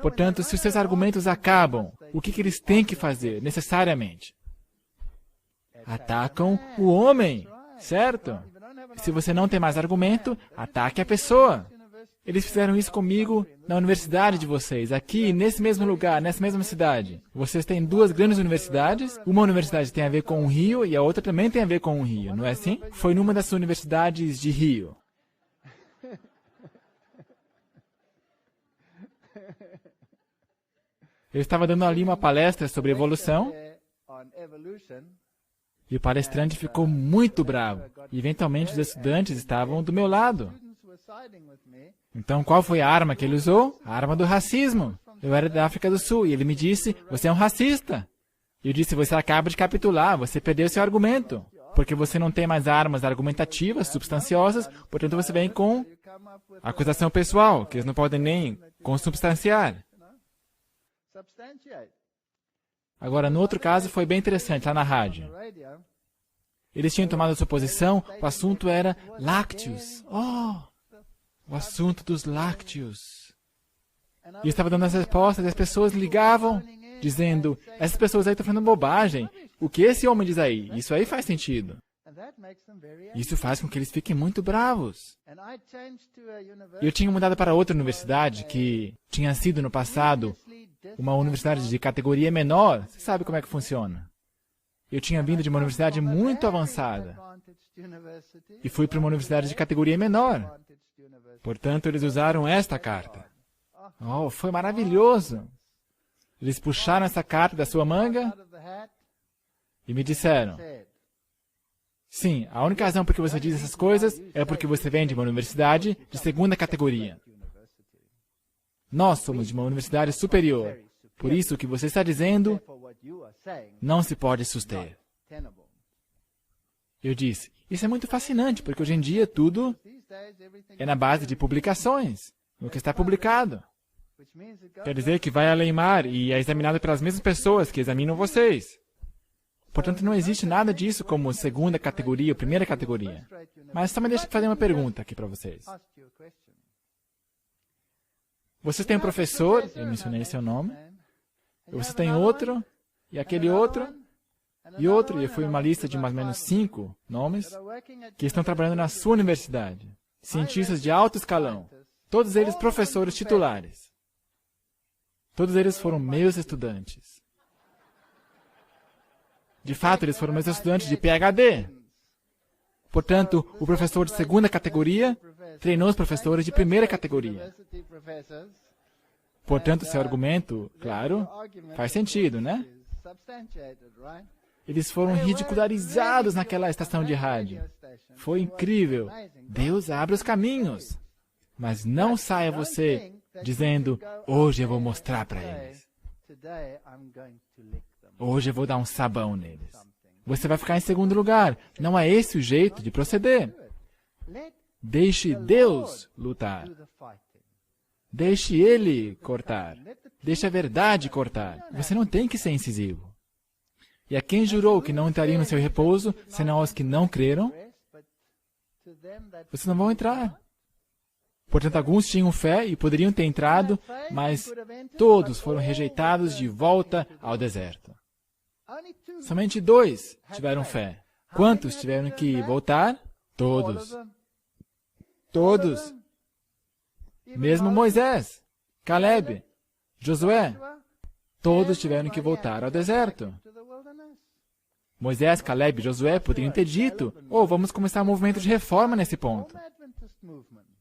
Portanto, se os seus argumentos acabam, o que eles têm que fazer, necessariamente? Atacam o homem, certo? Se você não tem mais argumento, ataque a pessoa. Eles fizeram isso comigo na universidade de vocês, aqui, nesse mesmo lugar, nessa mesma cidade. Vocês têm duas grandes universidades. Uma universidade tem a ver com o Rio e a outra também tem a ver com o Rio, não é assim? Foi numa das universidades de Rio. Eu estava dando ali uma palestra sobre evolução e o palestrante ficou muito bravo. E, eventualmente, os estudantes estavam do meu lado. Então, qual foi a arma que ele usou? A arma do racismo. Eu era da África do Sul e ele me disse, você é um racista. E eu disse, você acaba de capitular, você perdeu seu argumento. Porque você não tem mais armas argumentativas, substanciosas, portanto você vem com acusação pessoal, que eles não podem nem consubstanciar. Agora, no outro caso, foi bem interessante, lá na rádio. Eles tinham tomado a sua posição, o assunto era lácteos. O assunto dos lácteos. E eu estava dando as respostas e as pessoas ligavam, dizendo, essas pessoas aí estão falando bobagem. O que esse homem diz aí? Isso aí faz sentido. Isso faz com que eles fiquem muito bravos. Eu tinha mudado para outra universidade, que tinha sido no passado uma universidade de categoria menor. Você sabe como é que funciona. Eu tinha vindo de uma universidade muito avançada e fui para uma universidade de categoria menor. Portanto, eles usaram esta carta. Foi maravilhoso. Eles puxaram essa carta da sua manga e me disseram, sim, a única razão por que você diz essas coisas é porque você vem de uma universidade de segunda categoria. Nós somos de uma universidade superior. Por isso, o que você está dizendo não se pode suster. Eu disse, isso é muito fascinante, porque hoje em dia tudo é na base de publicações, no que está publicado. Quer dizer que vai além mar e é examinado pelas mesmas pessoas que examinam vocês. Portanto, não existe nada disso como segunda categoria ou primeira categoria. Mas só me deixa fazer uma pergunta aqui para vocês. Vocês têm um professor, eu mencionei seu nome, e você tem outro, e aquele outro, e outro, e eu fui uma lista de mais ou menos 5 nomes que estão trabalhando na sua universidade. Cientistas de alto escalão. Todos eles professores titulares. Todos eles foram meus estudantes. De fato, eles foram meus estudantes de PhD. Portanto, o professor de segunda categoria treinou os professores de primeira categoria. Portanto, seu argumento, claro, faz sentido, né? Eles foram ridicularizados naquela estação de rádio. Foi incrível. Deus abre os caminhos. Mas não saia você dizendo, hoje eu vou mostrar para eles. Hoje eu vou dar um sabão neles. Você vai ficar em segundo lugar. Não é esse o jeito de proceder. Deixe Deus lutar. Deixe Ele cortar. Deixe a verdade cortar. Você não tem que ser incisivo. E a quem jurou que não entrariam no seu repouso, senão aos que não creram, vocês não vão entrar. Portanto, alguns tinham fé e poderiam ter entrado, mas todos foram rejeitados de volta ao deserto. Somente 2 tiveram fé. Quantos tiveram que voltar? Todos. Todos. Mesmo Moisés, Caleb, Josué, todos tiveram que voltar ao deserto. Moisés, Caleb e Josué poderiam ter dito, vamos começar um movimento de reforma nesse ponto.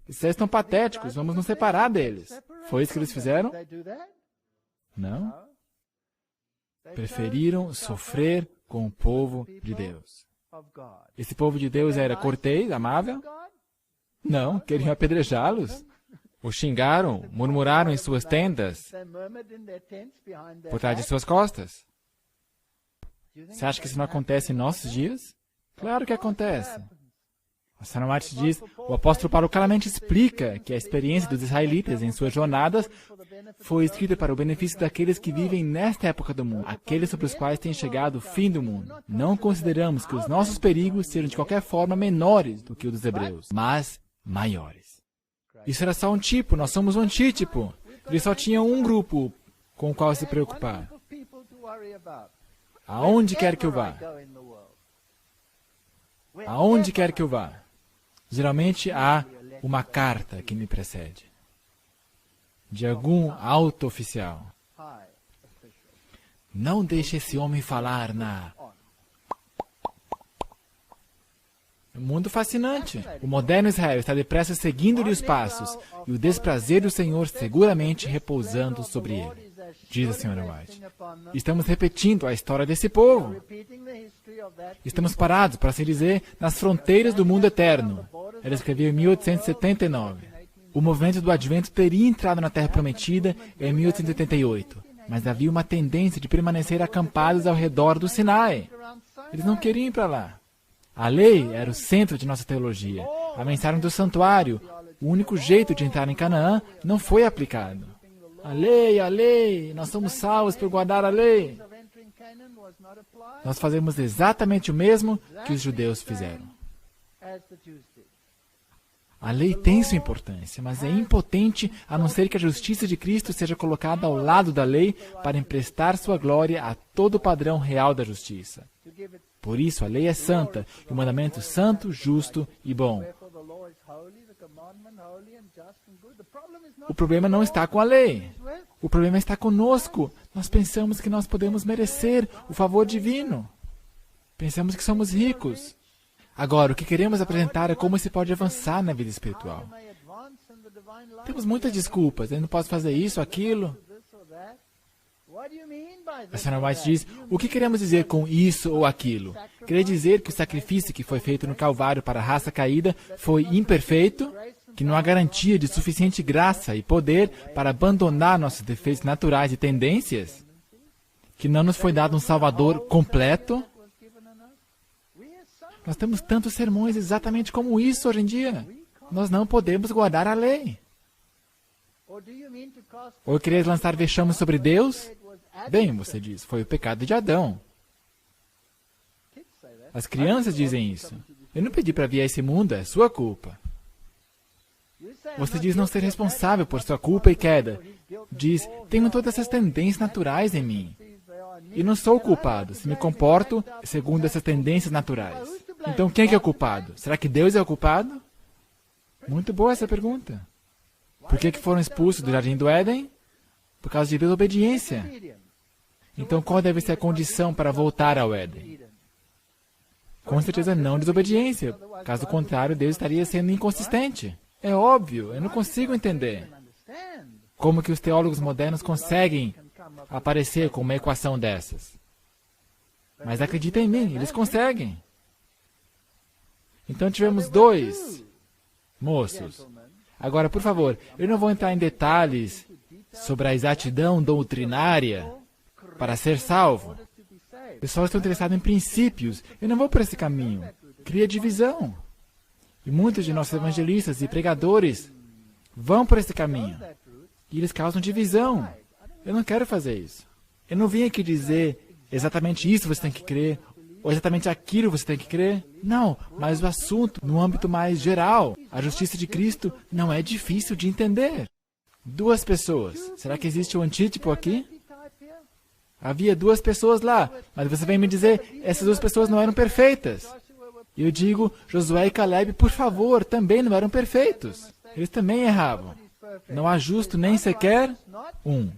Vocês estão patéticos, vamos nos separar deles. Foi isso que eles fizeram? Não. Preferiram sofrer com o povo de Deus. Esse povo de Deus era cortês, amável? Não, queriam apedrejá-los. Os xingaram, murmuraram em suas tendas, por trás de suas costas. Você acha que isso não acontece em nossos dias? Claro que acontece. A Sra. White diz, o apóstolo Paulo claramente explica que a experiência dos israelitas em suas jornadas foi escrita para o benefício daqueles que vivem nesta época do mundo, aqueles sobre os quais tem chegado o fim do mundo. Não consideramos que os nossos perigos sejam de qualquer forma menores do que o dos hebreus, mas maiores. Isso era só um tipo, nós somos um antítipo. Eles só tinham um grupo com o qual se preocupar. Aonde quer que eu vá? Aonde quer que eu vá? Geralmente há uma carta que me precede, de algum alto oficial. Não deixe esse homem falar na... Um mundo fascinante. O moderno Israel está depressa seguindo-lhe os passos, e o desprazer do Senhor seguramente repousando sobre ele, diz a Sra. White. Estamos repetindo a história desse povo. Estamos parados, por assim dizer, nas fronteiras do mundo eterno. Ela escreveu em 1879. O movimento do Advento teria entrado na Terra Prometida em 1888, mas havia uma tendência de permanecer acampados ao redor do Sinai. Eles não queriam ir para lá. A lei era o centro de nossa teologia. A mensagem do santuário, o único jeito de entrar em Canaã, não foi aplicado. A lei, nós somos salvos por guardar a lei. Nós fazemos exatamente o mesmo que os judeus fizeram. A lei tem sua importância, mas é impotente a não ser que a justiça de Cristo seja colocada ao lado da lei para emprestar sua glória a todo o padrão real da justiça. Por isso, a lei é santa, e o mandamento santo, justo e bom. O problema não está com a lei. O problema está conosco. Nós pensamos que nós podemos merecer o favor divino. Pensamos que somos ricos. Agora, o que queremos apresentar é como se pode avançar na vida espiritual. Temos muitas desculpas. Eu não posso fazer isso, aquilo. A Sra. White diz, o que queremos dizer com isso ou aquilo? Quer dizer que o sacrifício que foi feito no Calvário para a raça caída foi imperfeito? Que não há garantia de suficiente graça e poder para abandonar nossos defeitos naturais e tendências? Que não nos foi dado um Salvador completo? Nós temos tantos sermões exatamente como isso hoje em dia. Nós não podemos guardar a lei. Ou querer lançar vexame sobre Deus? Bem, você diz, foi o pecado de Adão. As crianças dizem isso. Eu não pedi para vir a esse mundo, é sua culpa. Você diz não ser responsável por sua culpa e queda. Diz, tenho todas essas tendências naturais em mim. E não sou culpado, se me comporto segundo essas tendências naturais. Então quem é o culpado? Será que Deus é o culpado? Muito boa essa pergunta. Por que foram expulsos do Jardim do Éden? Por causa de desobediência. Então qual deve ser a condição para voltar ao Éden? Com certeza não desobediência. Caso contrário, Deus estaria sendo inconsistente. É óbvio, eu não consigo entender. Como que os teólogos modernos conseguem aparecer com uma equação dessas? Mas acredita em mim, eles conseguem. Então tivemos dois moços. Agora, por favor, eu não vou entrar em detalhes sobre a exatidão doutrinária para ser salvo. O pessoal está interessado em princípios. Eu não vou por esse caminho. Cria divisão. E muitos de nossos evangelistas e pregadores vão por esse caminho. E eles causam divisão. Eu não quero fazer isso. Eu não vim aqui dizer exatamente isso você tem que crer, ou exatamente aquilo você tem que crer. Não, mas o assunto, no âmbito mais geral, a justiça de Cristo não é difícil de entender. Duas pessoas. Será que existe um antítipo aqui? Havia duas pessoas lá, mas você vem me dizer, essas duas pessoas não eram perfeitas. E eu digo, Josué e Caleb, por favor, também não eram perfeitos. Eles também erravam. Não há justo nem sequer um.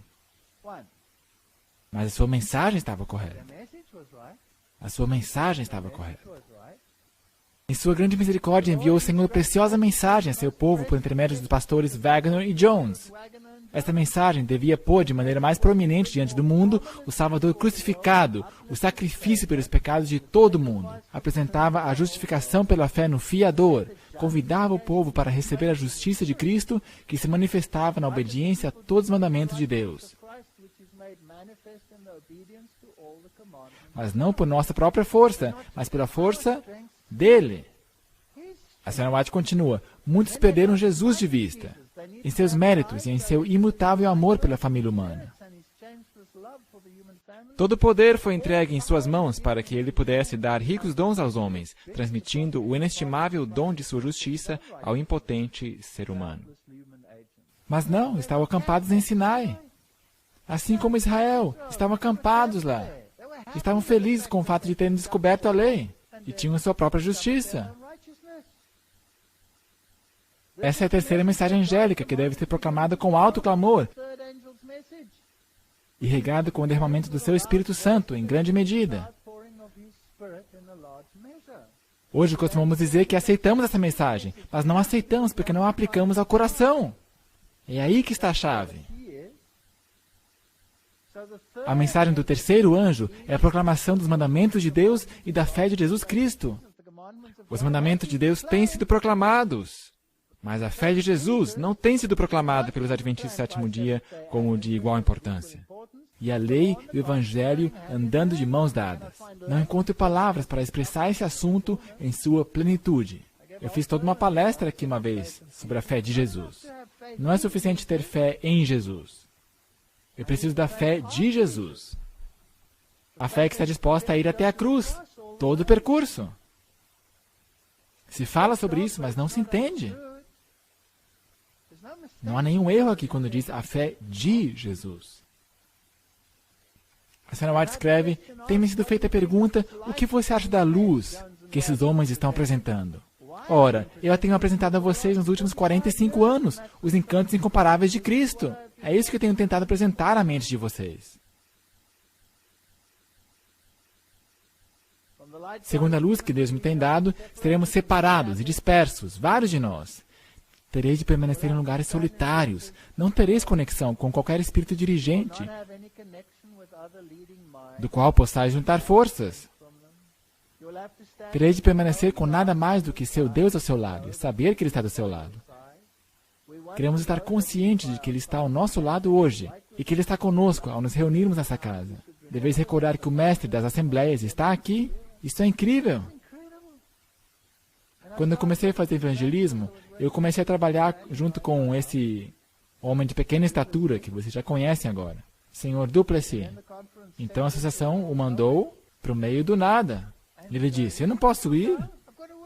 Mas a sua mensagem estava correta. A sua mensagem estava correta. Em sua grande misericórdia, enviou o Senhor preciosa mensagem a seu povo por intermédio dos pastores Wagner e Jones. Esta mensagem devia pôr de maneira mais prominente diante do mundo o Salvador crucificado, o sacrifício pelos pecados de todo o mundo. Apresentava a justificação pela fé no fiador, convidava o povo para receber a justiça de Cristo, que se manifestava na obediência a todos os mandamentos de Deus. Mas não por nossa própria força, mas pela força dele. A senhora White continua. Muitos perderam Jesus de vista, em seus méritos e em seu imutável amor pela família humana. Todo o poder foi entregue em suas mãos para que ele pudesse dar ricos dons aos homens, transmitindo o inestimável dom de sua justiça ao impotente ser humano. Mas não, estavam acampados em Sinai. Assim como Israel, estavam acampados lá. Estavam felizes com o fato de terem descoberto a lei e tinham a sua própria justiça. Essa é a terceira mensagem angélica que deve ser proclamada com alto clamor e regada com o derramamento do seu Espírito Santo, em grande medida. Hoje costumamos dizer que aceitamos essa mensagem, mas não aceitamos porque não a aplicamos ao coração. É aí que está a chave. A mensagem do terceiro anjo é a proclamação dos mandamentos de Deus e da fé de Jesus Cristo. Os mandamentos de Deus têm sido proclamados, mas a fé de Jesus não tem sido proclamada pelos adventistas do sétimo dia como de igual importância. E a lei e o evangelho andando de mãos dadas. Não encontro palavras para expressar esse assunto em sua plenitude. Eu fiz toda uma palestra aqui uma vez sobre a fé de Jesus. Não é suficiente ter fé em Jesus. Eu preciso da fé de Jesus. A fé que está disposta a ir até a cruz, todo o percurso. Se fala sobre isso, mas não se entende. Não há nenhum erro aqui quando diz a fé de Jesus. A senhora White escreve, tem-me sido feita a pergunta, o que você acha da luz que esses homens estão apresentando? Ora, eu a tenho apresentado a vocês nos últimos 45 anos, os encantos incomparáveis de Cristo. É isso que eu tenho tentado apresentar à mente de vocês. Segundo a luz que Deus me tem dado, seremos separados e dispersos, vários de nós. Tereis de permanecer em lugares solitários. Não tereis conexão com qualquer espírito dirigente, do qual possais juntar forças. Tereis de permanecer com nada mais do que seu Deus ao seu lado, e saber que Ele está do seu lado. Queremos estar conscientes de que Ele está ao nosso lado hoje, e que Ele está conosco ao nos reunirmos nessa casa. Deveis recordar que o mestre das assembleias está aqui. Isso é incrível. Quando eu comecei a fazer evangelismo, eu comecei a trabalhar junto com esse homem de pequena estatura, que vocês já conhecem agora, Sr. Duplessis. Então a associação o mandou para o meio do nada. Ele disse, eu não posso ir,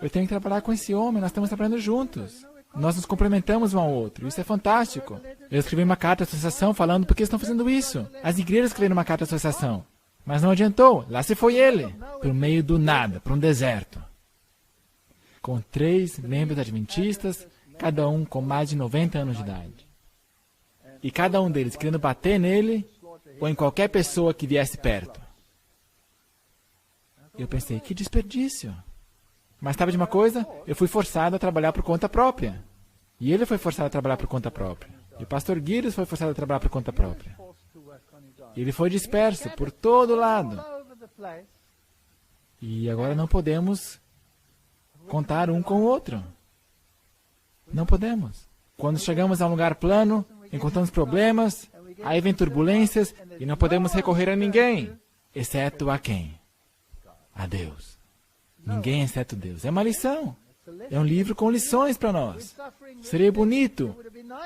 eu tenho que trabalhar com esse homem, nós estamos trabalhando juntos. Nós nos complementamos um ao outro, isso é fantástico. Eu escrevi uma carta à associação falando por que estão fazendo isso. As igrejas escreveram uma carta à associação, mas não adiantou, lá se foi ele, para o meio do nada, para um deserto. Com 3 membros adventistas, cada um com mais de 90 anos de idade. E cada um deles querendo bater nele ou em qualquer pessoa que viesse perto. Eu pensei, que desperdício. Mas sabe de uma coisa? Eu fui forçado a trabalhar por conta própria. E ele foi forçado a trabalhar por conta própria. E o pastor Guidos foi forçado a trabalhar por conta própria. E ele foi disperso por todo lado. E agora não podemos contar um com o outro. Não podemos. Quando chegamos a um lugar plano, encontramos problemas, aí vem turbulências e não podemos recorrer a ninguém, exceto a quem? A Deus. Ninguém exceto Deus. É uma lição. É um livro com lições para nós. Seria bonito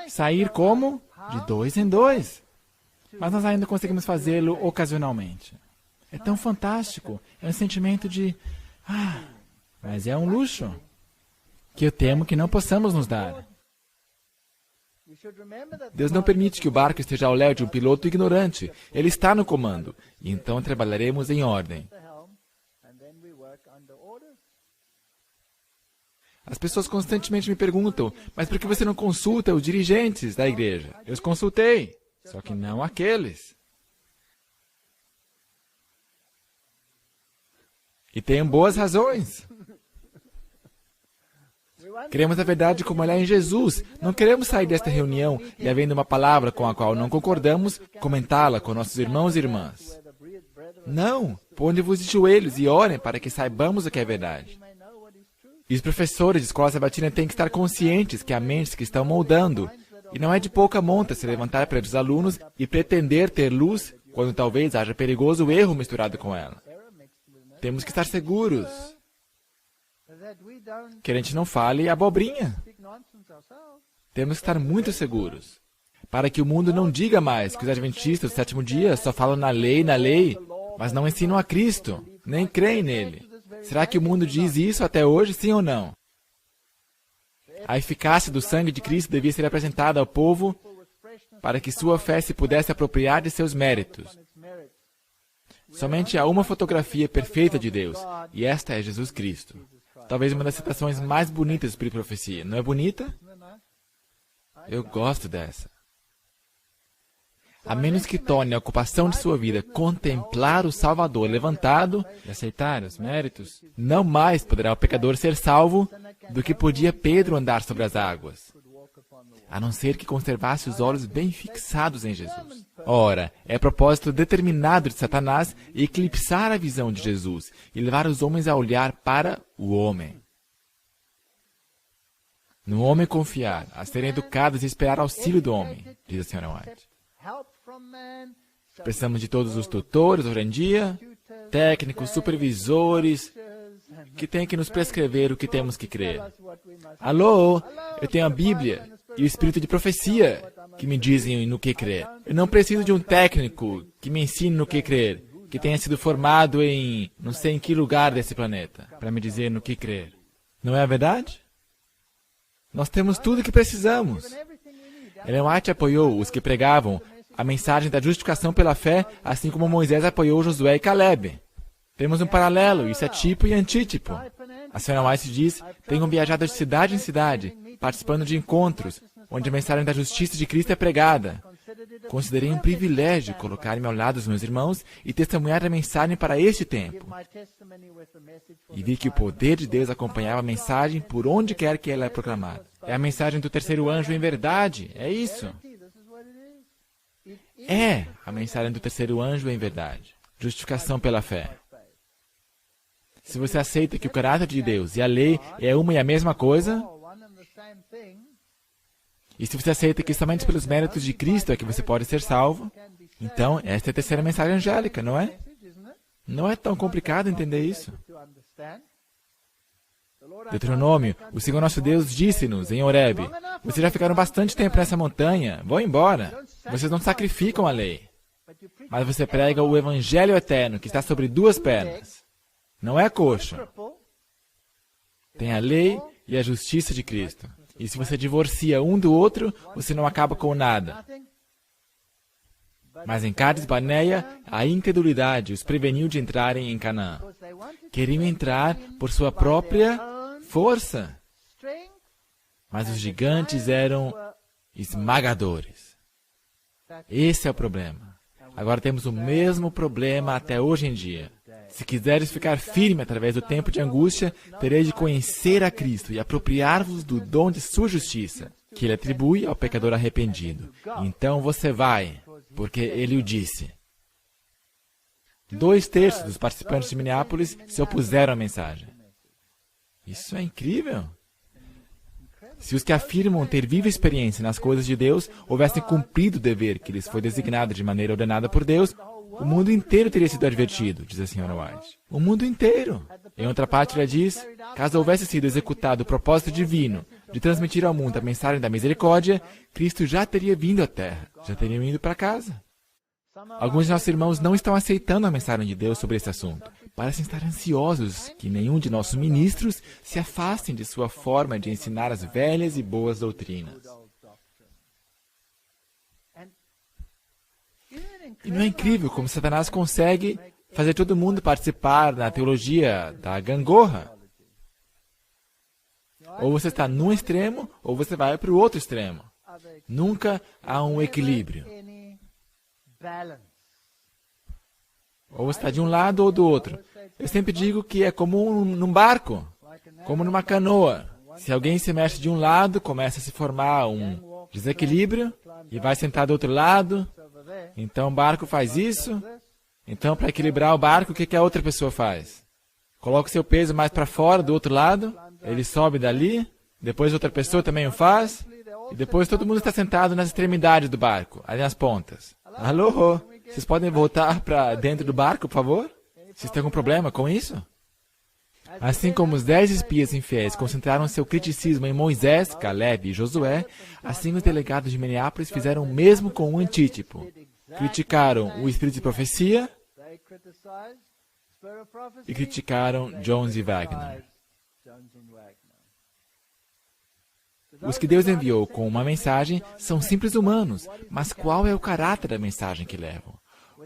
sair como? De 2 em 2. Mas nós ainda conseguimos fazê-lo ocasionalmente. É tão fantástico. É um sentimento de... mas é um luxo que eu temo que não possamos nos dar. Deus não permite que o barco esteja ao léu de um piloto ignorante. Ele está no comando. E então trabalharemos em ordem. As pessoas constantemente me perguntam, mas por que você não consulta os dirigentes da igreja? Eu os consultei, só que não aqueles. E tenho boas razões. Queremos a verdade como ela é em Jesus. Não queremos sair desta reunião e, havendo uma palavra com a qual não concordamos, comentá-la com nossos irmãos e irmãs. Não, ponde-vos de joelhos e orem para que saibamos o que é verdade. E os professores de escola sabatina têm que estar conscientes que há mentes que estão moldando. E não é de pouca monta se levantar perante os alunos e pretender ter luz quando talvez haja perigoso erro misturado com ela. Temos que estar seguros que a gente não fale abobrinha. Temos que estar muito seguros, para que o mundo não diga mais que os adventistas do sétimo dia só falam na lei, mas não ensinam a Cristo, nem creem nele. Será que o mundo diz isso até hoje, sim ou não? A eficácia do sangue de Cristo devia ser apresentada ao povo para que sua fé se pudesse apropriar de seus méritos. Somente há uma fotografia perfeita de Deus, e esta é Jesus Cristo. Talvez uma das citações mais bonitas do Espírito de Profecia. Não é bonita? Eu gosto dessa. A menos que torne a ocupação de sua vida contemplar o Salvador levantado
E aceitar os méritos?
não mais poderá o pecador ser salvo do que podia Pedro andar sobre as águas, a não ser que conservasse os olhos bem fixados em Jesus. Ora, é propósito determinado de Satanás eclipsar a visão de Jesus e levar os homens a olhar para o homem. No homem confiar, a serem educados e esperar auxílio do homem, diz a senhora White. Precisamos de todos os tutores hoje em dia, técnicos, supervisores, que têm que nos prescrever o que temos que crer. Alô, eu tenho a Bíblia e o Espírito de Profecia que me dizem no que crer. Eu não preciso de um técnico que me ensine no que crer, que tenha sido formado em não sei em que lugar desse planeta, para me dizer no que crer. Não é a verdade? Nós temos tudo o que precisamos. Ellen White apoiou os que pregavam a mensagem da justificação pela fé, assim como Moisés apoiou Josué e Caleb. Temos um paralelo, isso é tipo e antítipo. A senhora White diz, tenho viajado de cidade em cidade, participando de encontros, onde a mensagem da justiça de Cristo é pregada. Considerei um privilégio colocar-me ao lado dos meus irmãos e testemunhar a mensagem para este tempo. E vi que o poder de Deus acompanhava a mensagem por onde quer que ela é proclamada. É a mensagem do terceiro anjo em verdade, é isso. É a mensagem do terceiro anjo em verdade. Justificação pela fé. Se você aceita que o caráter de Deus e a lei é uma e a mesma coisa, e se você aceita que somente pelos méritos de Cristo é que você pode ser salvo, então esta é a terceira mensagem angélica, não é? Não é tão complicado entender isso. Deuteronômio, o Senhor nosso Deus disse-nos em Horebe, vocês já ficaram bastante tempo nessa montanha, vão embora. Vocês não sacrificam a lei, mas você prega o Evangelho eterno que está sobre duas pernas. Não é coxo. Tem a lei e a justiça de Cristo. E se você divorcia um do outro, você não acaba com nada. Mas em Cades Barneia, a incredulidade os preveniu de entrarem em Canaã. Queriam entrar por sua própria força. Mas os gigantes eram esmagadores. Esse é o problema. Agora temos o mesmo problema até hoje em dia. Se quiseres ficar firme através do tempo de angústia, tereis de conhecer a Cristo e apropriar-vos do dom de sua justiça, que Ele atribui ao pecador arrependido. Então você vai, porque Ele o disse. 2/3 dos participantes de Minneapolis se opuseram à mensagem. Isso é incrível. Se os que afirmam ter viva experiência nas coisas de Deus houvessem cumprido o dever que lhes foi designado de maneira ordenada por Deus, o mundo inteiro teria sido advertido, diz a senhora White. O mundo inteiro. Em outra parte, ela diz, caso houvesse sido executado o propósito divino de transmitir ao mundo a mensagem da misericórdia, Cristo já teria vindo à Terra, já teriam ido para casa. Alguns de nossos irmãos não estão aceitando a mensagem de Deus sobre esse assunto. Parecem estar ansiosos que nenhum de nossos ministros se afastem de sua forma de ensinar as velhas e boas doutrinas. E não é incrível como Satanás consegue fazer todo mundo participar da teologia da gangorra? Ou você está num extremo, ou você vai para o outro extremo. Nunca há um equilíbrio. Ou você está de um lado ou do outro. Eu sempre digo que é como num barco, como numa canoa. Se alguém se mexe de um lado, começa a se formar um desequilíbrio e vai sentar do outro lado. Então o barco faz isso. Então, para equilibrar o barco, o que a outra pessoa faz? Coloca o seu peso mais para fora, do outro lado. Ele sobe dali. Depois outra pessoa também o faz. E depois todo mundo está sentado nas extremidades do barco, ali nas pontas. Alô? Vocês podem voltar para dentro do barco, por favor? Vocês têm algum problema com isso? Assim como os 10 espias infiéis concentraram seu criticismo em Moisés, Caleb e Josué, assim os delegados de Minneapolis fizeram o mesmo com o Antítipo. Criticaram o espírito de profecia e criticaram Jones e Wagner. Os que Deus enviou com uma mensagem são simples humanos, mas qual é o caráter da mensagem que levam?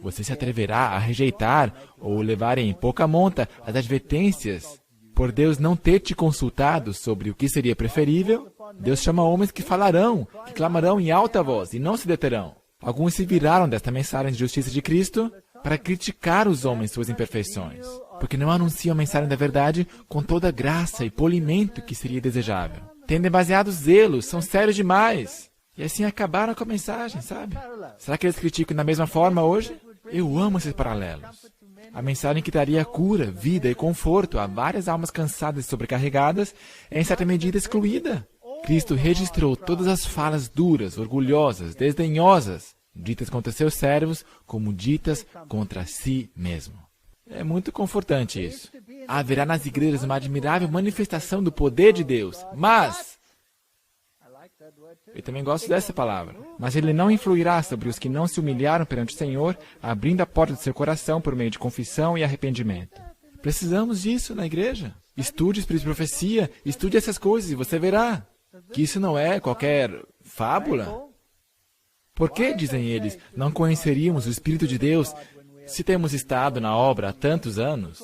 Você se atreverá a rejeitar ou levar em pouca monta as advertências por Deus não ter te consultado sobre o que seria preferível? Deus chama homens que falarão, que clamarão em alta voz e não se deterão. Alguns se viraram desta mensagem de justiça de Cristo para criticar os homens suas imperfeições, porque não anunciam a mensagem da verdade com toda a graça e polimento que seria desejável. Têm demasiado zelo, são sérios demais. E assim acabaram com a mensagem, sabe? Será que eles criticam da mesma forma hoje? Eu amo esses paralelos. A mensagem que traria cura, vida e conforto a várias almas cansadas e sobrecarregadas é em certa medida excluída. Cristo registrou todas as falas duras, orgulhosas, desdenhosas, ditas contra seus servos, como ditas contra si mesmo. É muito confortante isso. Haverá nas igrejas uma admirável manifestação do poder de Deus, mas... Eu também gosto dessa palavra. Mas ele não influirá sobre os que não se humilharam perante o Senhor, abrindo a porta do seu coração por meio de confissão e arrependimento. Precisamos disso na igreja. Estude o espírito de profecia, estude essas coisas e você verá que isso não é qualquer fábula. Por que, dizem eles, não conheceríamos o Espírito de Deus se temos estado na obra há tantos anos?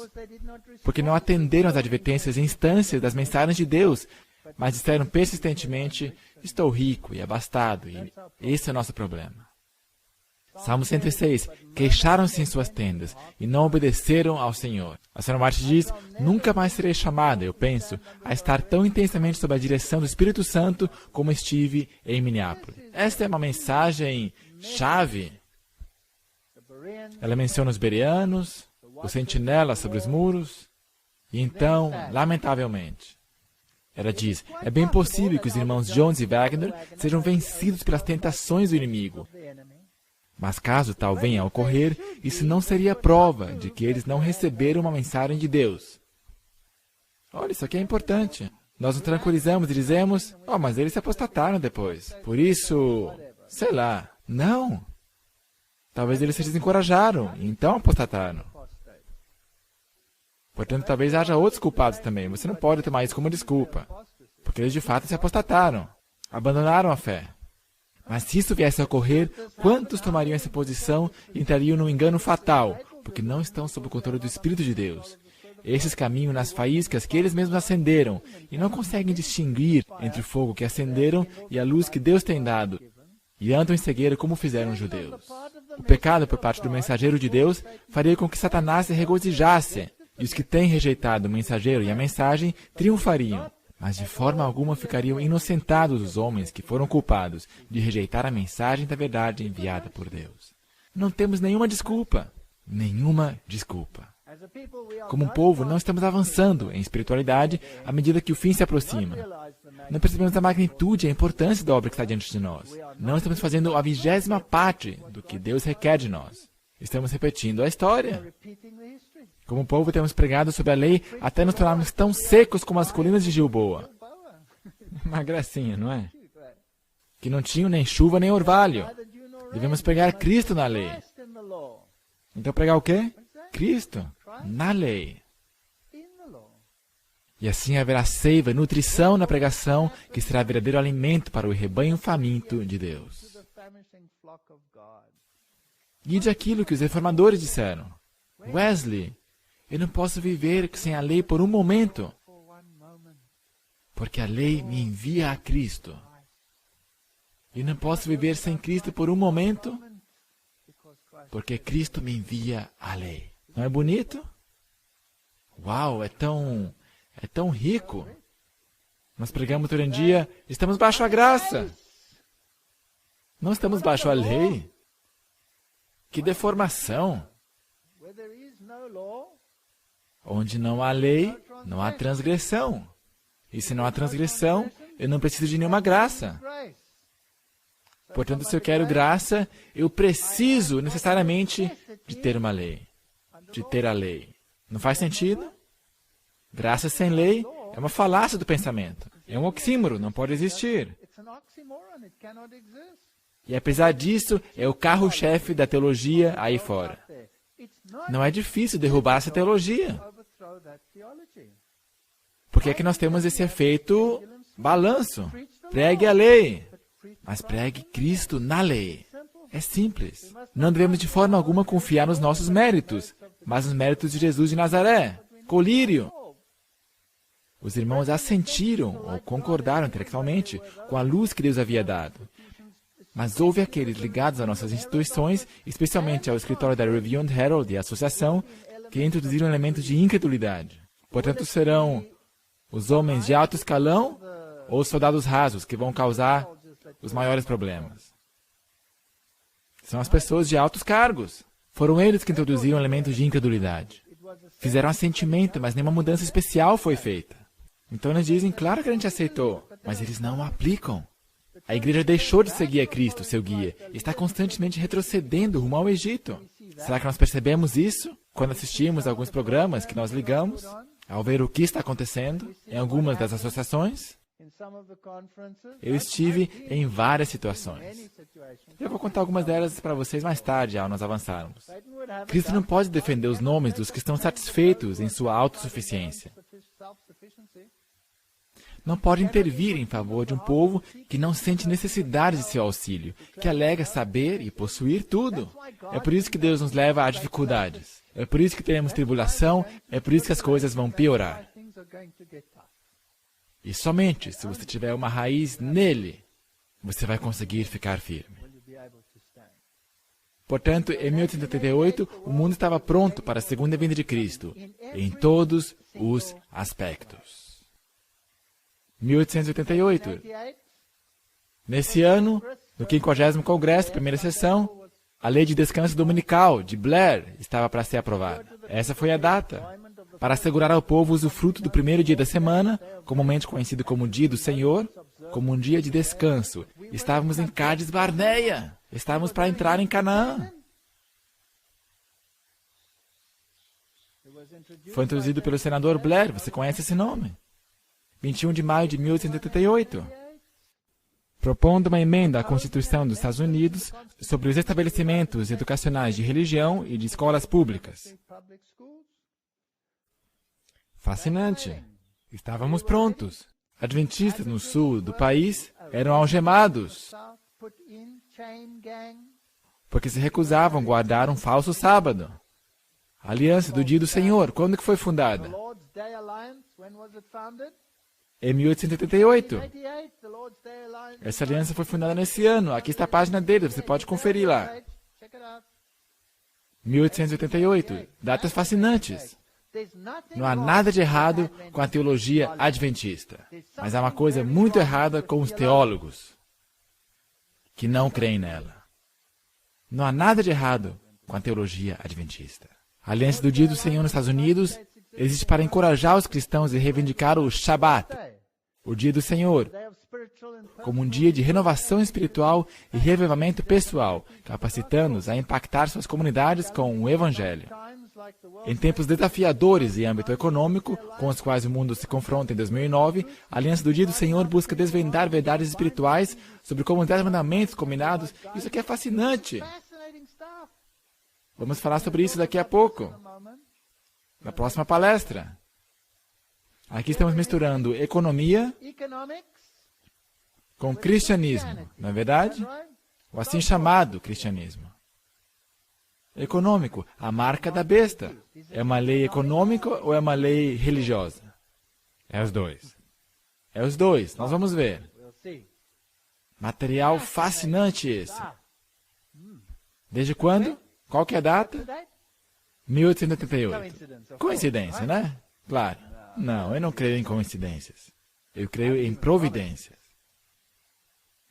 Porque não atenderam às advertências e instâncias das mensagens de Deus, mas disseram persistentemente, estou rico e abastado, e esse é o nosso problema. Salmo 106, queixaram-se em suas tendas e não obedeceram ao Senhor. A Sra. Martin diz, nunca mais serei chamada, eu penso, a estar tão intensamente sob a direção do Espírito Santo como estive em Minneapolis. Esta é uma mensagem chave. Ela menciona os bereanos, os sentinelas sobre os muros, e então, lamentavelmente, ela diz, é bem possível que os irmãos Jones e Wagner sejam vencidos pelas tentações do inimigo. Mas caso tal venha a ocorrer, isso não seria prova de que eles não receberam uma mensagem de Deus. Olha, isso aqui é importante. Nós nos tranquilizamos e dizemos, mas eles se apostataram depois. Por isso, sei lá, não. Talvez eles se desencorajaram e então apostataram. Portanto, talvez haja outros culpados também. Você não pode tomar isso como desculpa. Porque eles de fato se apostataram. Abandonaram a fé. Mas se isso viesse a ocorrer, quantos tomariam essa posição e entrariam num engano fatal, porque não estão sob o controle do Espírito de Deus? Esses caminham nas faíscas que eles mesmos acenderam e não conseguem distinguir entre o fogo que acenderam e a luz que Deus tem dado, e andam em cegueira como fizeram os judeus. O pecado por parte do mensageiro de Deus faria com que Satanás se regozijasse, e os que têm rejeitado o mensageiro e a mensagem triunfariam. Mas de forma alguma ficariam inocentados os homens que foram culpados de rejeitar a mensagem da verdade enviada por Deus. Não temos nenhuma desculpa. Nenhuma desculpa. Como um povo, não estamos avançando em espiritualidade à medida que o fim se aproxima. Não percebemos a magnitude e a importância da obra que está diante de nós. Não estamos fazendo a 20ª parte do que Deus requer de nós. Estamos repetindo a história. Como povo, temos pregado sobre a lei até nos tornarmos tão secos como as colinas de Gilboa. Uma gracinha, não é? Que não tinham nem chuva nem orvalho. Devemos pregar Cristo na lei. Então pregar o quê? Cristo na lei. E assim haverá seiva e nutrição na pregação, que será verdadeiro alimento para o rebanho faminto de Deus. Guide aquilo que os reformadores disseram. Wesley, eu não posso viver sem a lei por um momento, porque a lei me envia a Cristo. E não posso viver sem Cristo por um momento, porque Cristo me envia a lei. Não é bonito? Uau, é tão rico. Nós pregamos durante o dia, estamos baixo a graça. Não estamos baixo a lei. Que deformação. Onde não há lei, não há transgressão. E se não há transgressão, eu não preciso de nenhuma graça. Portanto, se eu quero graça, eu preciso necessariamente de ter uma lei. De ter a lei. Não faz sentido? Graça sem lei é uma falácia do pensamento. É um oxímoro, não pode existir. E apesar disso, é o carro-chefe da teologia aí fora. Não é difícil derrubar essa teologia. Porque é que nós temos esse efeito balanço. Pregue a lei, mas pregue Cristo na lei. É simples. Não devemos de forma alguma confiar nos nossos méritos, mas nos méritos de Jesus de Nazaré. Colírio. Os irmãos assentiram ou concordaram intelectualmente com a luz que Deus havia dado. Mas houve aqueles ligados a nossas instituições, especialmente ao escritório da Review and Herald e à associação, que introduziram elementos de incredulidade. Portanto, serão os homens de alto escalão ou os soldados rasos que vão causar os maiores problemas. São as pessoas de altos cargos. Foram eles que introduziram elementos de incredulidade. Fizeram assentimento, mas nenhuma mudança especial foi feita. Então eles dizem, claro que a gente aceitou, mas eles não o aplicam. A igreja deixou de seguir a Cristo, seu guia, e está constantemente retrocedendo rumo ao Egito. Será que nós percebemos isso quando assistimos a alguns programas que nós ligamos, ao ver o que está acontecendo em algumas das associações? Eu estive em várias situações. Eu vou contar algumas delas para vocês mais tarde, ao nós avançarmos. Cristo não pode defender os nomes dos que estão satisfeitos em sua autossuficiência. Não pode intervir em favor de um povo que não sente necessidade de seu auxílio, que alega saber e possuir tudo. É por isso que Deus nos leva a dificuldades. É por isso que teremos tribulação, é por isso que as coisas vão piorar. E somente se você tiver uma raiz nele, você vai conseguir ficar firme. Portanto, em 1888, o mundo estava pronto para a segunda vinda de Cristo, em todos os aspectos. 1888. Nesse ano, no 50º Congresso, primeira sessão, a Lei de Descanso Dominical, de Blair, estava para ser aprovada. Essa foi a data. Para assegurar ao povo o usufruto do primeiro dia da semana, comumente conhecido como Dia do Senhor, como um dia de descanso. Estávamos em Cádiz Barneia. Estávamos para entrar em Canaã. Foi introduzido pelo senador Blair. Você conhece esse nome? 21 de maio de 1888. Propondo uma emenda à Constituição dos Estados Unidos sobre os estabelecimentos educacionais de religião e de escolas públicas. Fascinante. Estávamos prontos. Adventistas no sul do país eram algemados porque se recusavam a guardar um falso sábado. A Aliança do Dia do Senhor, quando que foi fundada? Em 1888. Essa aliança foi fundada nesse ano. Aqui está a página dele, você pode conferir lá. 1888. Datas fascinantes. Não há nada de errado com a teologia adventista, mas há uma coisa muito errada com os teólogos que não creem nela. Não há nada de errado com a teologia adventista. A Aliança do Dia do Senhor nos Estados Unidos existe para encorajar os cristãos e reivindicar o Shabat, o Dia do Senhor, como um dia de renovação espiritual e revivamento pessoal, capacitando-os a impactar suas comunidades com o Evangelho. Em tempos desafiadores em âmbito econômico, com os quais o mundo se confronta em 2009, a Aliança do Dia do Senhor busca desvendar verdades espirituais sobre como os 10 mandamentos combinados. Isso aqui é fascinante. Vamos falar sobre isso daqui a pouco, na próxima palestra. Aqui estamos misturando economia com cristianismo, não é verdade? O assim chamado cristianismo. Econômico, a marca da besta. É uma lei econômica ou é uma lei religiosa? É os dois. É os dois, nós vamos ver. Material fascinante esse. Desde quando? Qual que é a data? 1888. Coincidência, né? Claro. Não, eu não creio em coincidências. Eu creio em providências.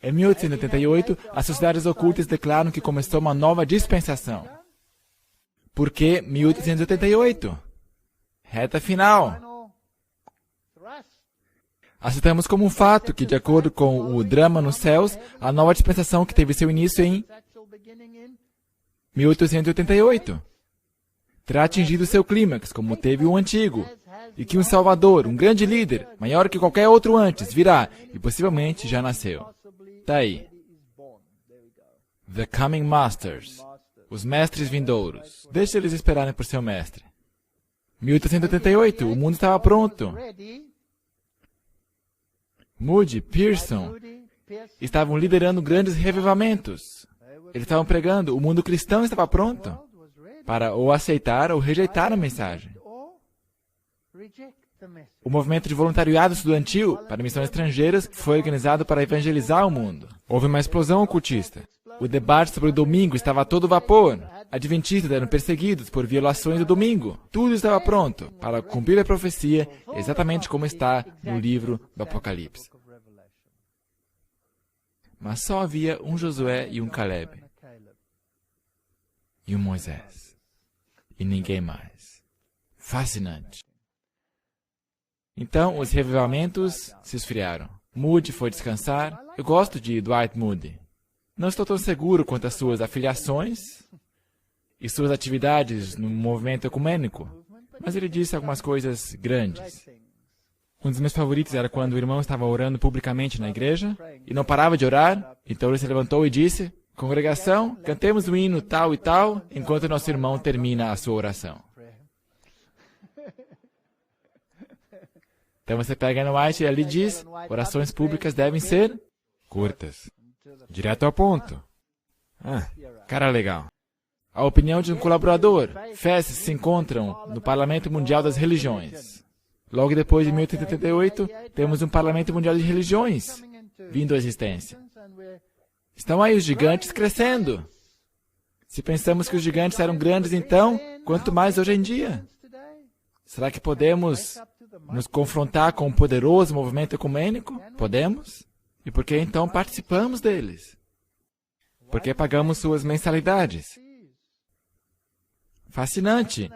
Em 1888, as sociedades ocultas declaram que começou uma nova dispensação. Por que 1888? Reta final. Aceitamos como um fato que, de acordo com o drama nos céus, a nova dispensação que teve seu início em 1888 terá atingido seu clímax, como teve o antigo, e que um Salvador, um grande líder, maior que qualquer outro antes, virá e possivelmente já nasceu. Está aí. The Coming Masters. Os mestres vindouros. Deixe eles esperarem por seu mestre. 1888, o mundo estava pronto. Moody, Pearson estavam liderando grandes revivamentos. Eles estavam pregando, o mundo cristão estava pronto para ou aceitar ou rejeitar a mensagem. O movimento de voluntariado estudantil para missões estrangeiras foi organizado para evangelizar o mundo.
Houve uma explosão ocultista.
O debate sobre o domingo estava a todo vapor. Adventistas eram perseguidos por violações do domingo. Tudo estava pronto para cumprir a profecia, exatamente como está no livro do Apocalipse. Mas só havia um Josué e um Caleb. E um Moisés. E ninguém mais. Fascinante. Então, os revivamentos se esfriaram. Moody foi descansar. Eu gosto de Dwight Moody. Não estou tão seguro quanto às suas afiliações e suas atividades no movimento ecumênico, mas ele disse algumas coisas grandes.
Um dos meus favoritos era quando o irmão estava orando publicamente na igreja
E não parava de orar, então ele se levantou e disse: congregação, cantemos o hino tal e tal, enquanto nosso irmão termina a sua oração. Então você pega no White e ali diz: orações públicas devem ser
curtas. Direto ao ponto. Cara legal.
a opinião de um colaborador. Fés se encontram no Parlamento Mundial das Religiões. Logo depois de 1888, temos um Parlamento Mundial de Religiões vindo à existência. Estão aí os gigantes crescendo. Se pensamos que os gigantes eram grandes então, quanto mais hoje em dia? Será que podemos nos confrontar com um poderoso movimento ecumênico? Podemos? E por que então participamos deles?
Porque pagamos suas mensalidades.
Fascinante!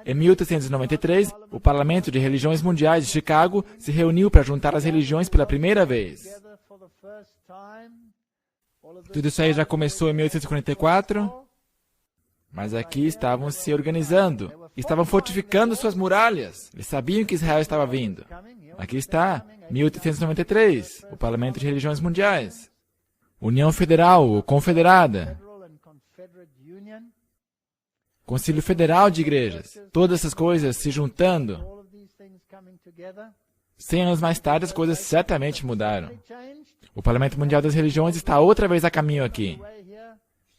Em 1893, o Parlamento de Religiões Mundiais de Chicago se reuniu para juntar as religiões pela primeira vez.
Tudo isso aí já começou em 1844.
Mas aqui estavam se organizando, estavam fortificando suas muralhas. Eles sabiam que Israel estava vindo. Aqui está, 1893, o Parlamento de Religiões Mundiais. União Federal ou Confederada. Concílio Federal de Igrejas. Todas essas coisas se juntando. 100 anos mais tarde, as coisas certamente mudaram. O Parlamento Mundial das Religiões está outra vez a caminho aqui.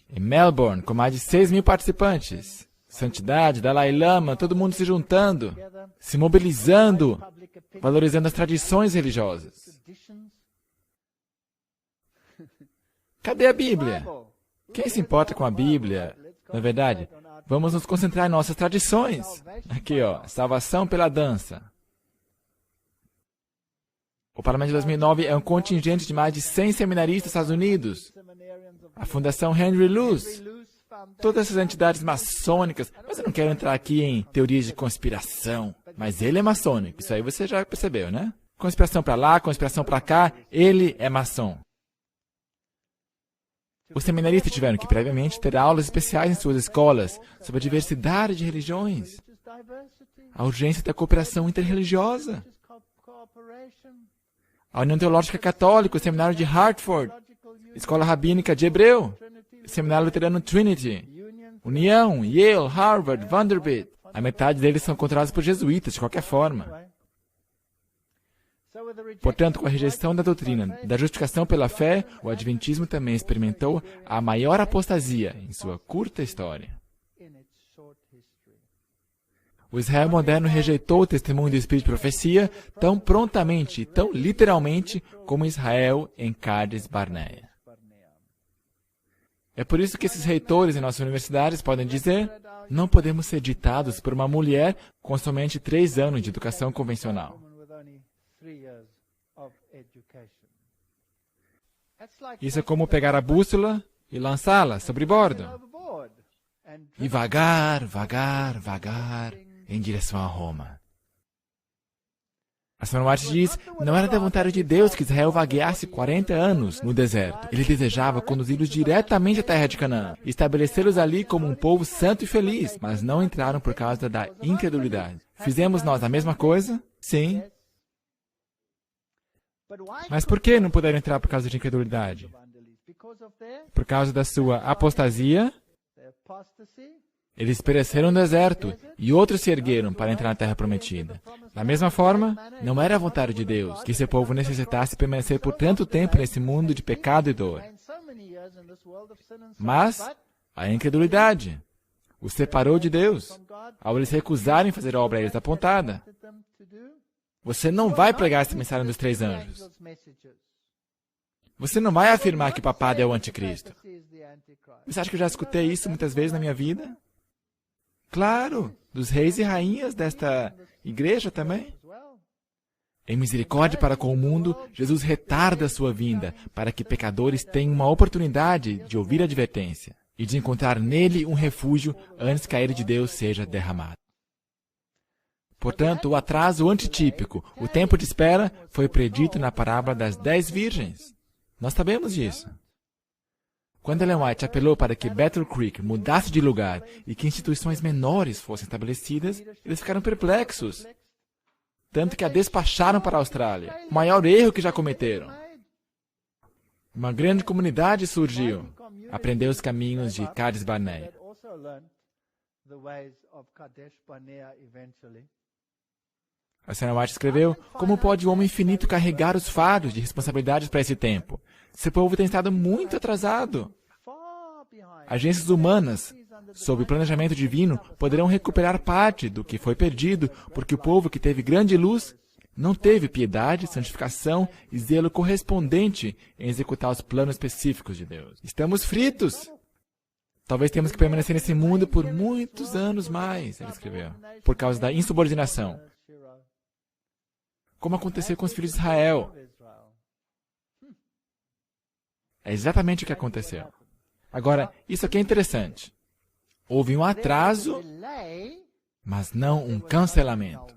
Em Melbourne, com mais de 6.000 participantes. Santidade, Dalai Lama, todo mundo se juntando, se mobilizando, valorizando as tradições religiosas. Cadê a Bíblia? Quem se importa com a Bíblia? Na verdade, vamos nos concentrar em nossas tradições. Aqui, ó, salvação pela dança. O Parlamento de 2009 é um contingente de mais de 100 seminaristas dos Estados Unidos. A Fundação Henry Luce. Todas essas entidades maçônicas. Mas eu não quero entrar aqui em teorias de conspiração. Mas ele é maçônico. Isso aí você já percebeu, né? Conspiração para lá, conspiração para cá. Ele é maçom. Os seminaristas tiveram que, previamente, ter aulas especiais em suas escolas sobre a diversidade de religiões. A urgência da cooperação interreligiosa. A União Teológica Católica, o Seminário de Hartford, Escola Rabínica de Hebreu, Seminário Luterano Trinity, União, Yale, Harvard, Vanderbilt. A metade deles são controlados por jesuítas, de qualquer forma. Portanto, com a rejeição da doutrina da justificação pela fé, o Adventismo também experimentou a maior apostasia em sua curta história. O Israel moderno rejeitou o testemunho do Espírito de profecia tão prontamente e tão literalmente como Israel em Cádiz Barneia. É por isso que esses reitores em nossas universidades podem dizer: não podemos ser ditados por uma mulher com somente 3 anos de educação convencional.
Isso é como pegar a bússola e lançá-la sobre bordo.
E vagar, vagar, vagar, em direção a Roma. A Sr. White diz: não era da vontade de Deus que Israel vagueasse 40 anos no deserto. Ele desejava conduzi-los diretamente à terra de Canaã, estabelecê-los ali como um povo santo e feliz, mas não entraram por causa da incredulidade. Fizemos nós a mesma coisa? Sim. Mas por que não puderam entrar por causa de incredulidade? Por causa da sua apostasia, eles pereceram no deserto e outros se ergueram para entrar na terra prometida. Da mesma forma, não era a vontade de Deus que seu povo necessitasse permanecer por tanto tempo nesse mundo de pecado e dor. Mas a incredulidade os separou de Deus ao eles recusarem fazer a obra a eles apontada. Você não vai pregar essa mensagem dos 3 anjos. Você não vai afirmar que o papado é o anticristo. Você acha que eu já escutei isso muitas vezes na minha vida? Claro, dos reis e rainhas desta igreja também. Em misericórdia para com o mundo, Jesus retarda a sua vinda, para que pecadores tenham uma oportunidade de ouvir a advertência e de encontrar nele um refúgio antes que a ira de Deus seja derramada. Portanto, o atraso antitípico, o tempo de espera, foi predito na parábola das 10 virgens. Nós sabemos disso. Quando Ellen White apelou para que Battle Creek mudasse de lugar e que instituições menores fossem estabelecidas, eles ficaram perplexos. Tanto que a despacharam para a Austrália. O maior erro que já cometeram. Uma grande comunidade surgiu. Aprendeu os caminhos de Cades Barnea. A senhora White escreveu: como pode o homem infinito carregar os fardos de responsabilidades para esse tempo? Seu povo tem estado muito atrasado. Agências humanas, sob o planejamento divino, poderão recuperar parte do que foi perdido, porque o povo que teve grande luz não teve piedade, santificação e zelo correspondente em executar os planos específicos de Deus. Estamos fritos. Talvez tenhamos que permanecer nesse mundo por muitos anos mais, ele escreveu, por causa da insubordinação. Como aconteceu com os filhos de Israel. É exatamente o que aconteceu. Agora, isso aqui é interessante. Houve um atraso, mas não um cancelamento.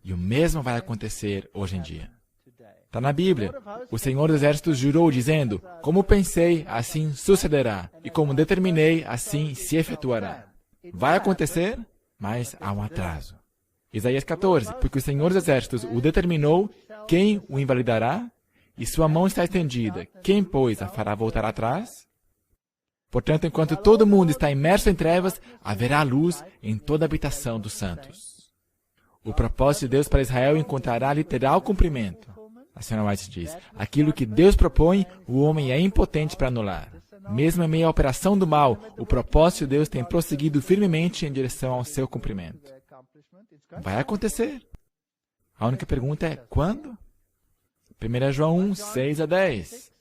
E o mesmo vai acontecer hoje em dia. Está na Bíblia. O Senhor dos Exércitos jurou, dizendo: como pensei, assim sucederá. E como determinei, assim se efetuará. Vai acontecer, mas há um atraso. Isaías 14. Porque o Senhor dos Exércitos o determinou, quem o invalidará? E sua mão está estendida, quem, pois, a fará voltar atrás? Portanto, enquanto todo mundo está imerso em trevas, haverá luz em toda a habitação dos santos. O propósito de Deus para Israel encontrará literal cumprimento. A senhora White diz: aquilo que Deus propõe, o homem é impotente para anular. Mesmo em meio à operação do mal, o propósito de Deus tem prosseguido firmemente em direção ao seu cumprimento. Vai acontecer. A única pergunta é: quando? 1 João 1, 6 a 10.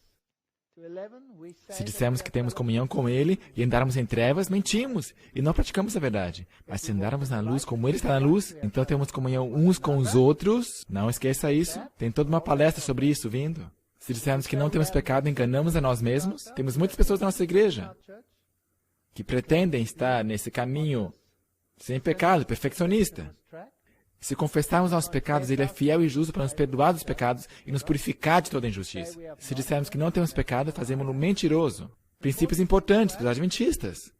Se dissermos que temos comunhão com Ele e andarmos em trevas, mentimos e não praticamos a verdade. Mas se andarmos na luz como Ele está na luz, então temos comunhão uns com os outros. Não esqueça isso. Tem toda uma palestra sobre isso vindo. Se dissermos que não temos pecado, enganamos a nós mesmos. Temos muitas pessoas na nossa igreja que pretendem estar nesse caminho sem pecado, perfeccionista. Se confessarmos nossos pecados, Ele é fiel e justo para nos perdoar dos pecados e nos purificar de toda injustiça. Se dissermos que não temos pecado, fazemos-no mentiroso. Princípios importantes para os adventistas.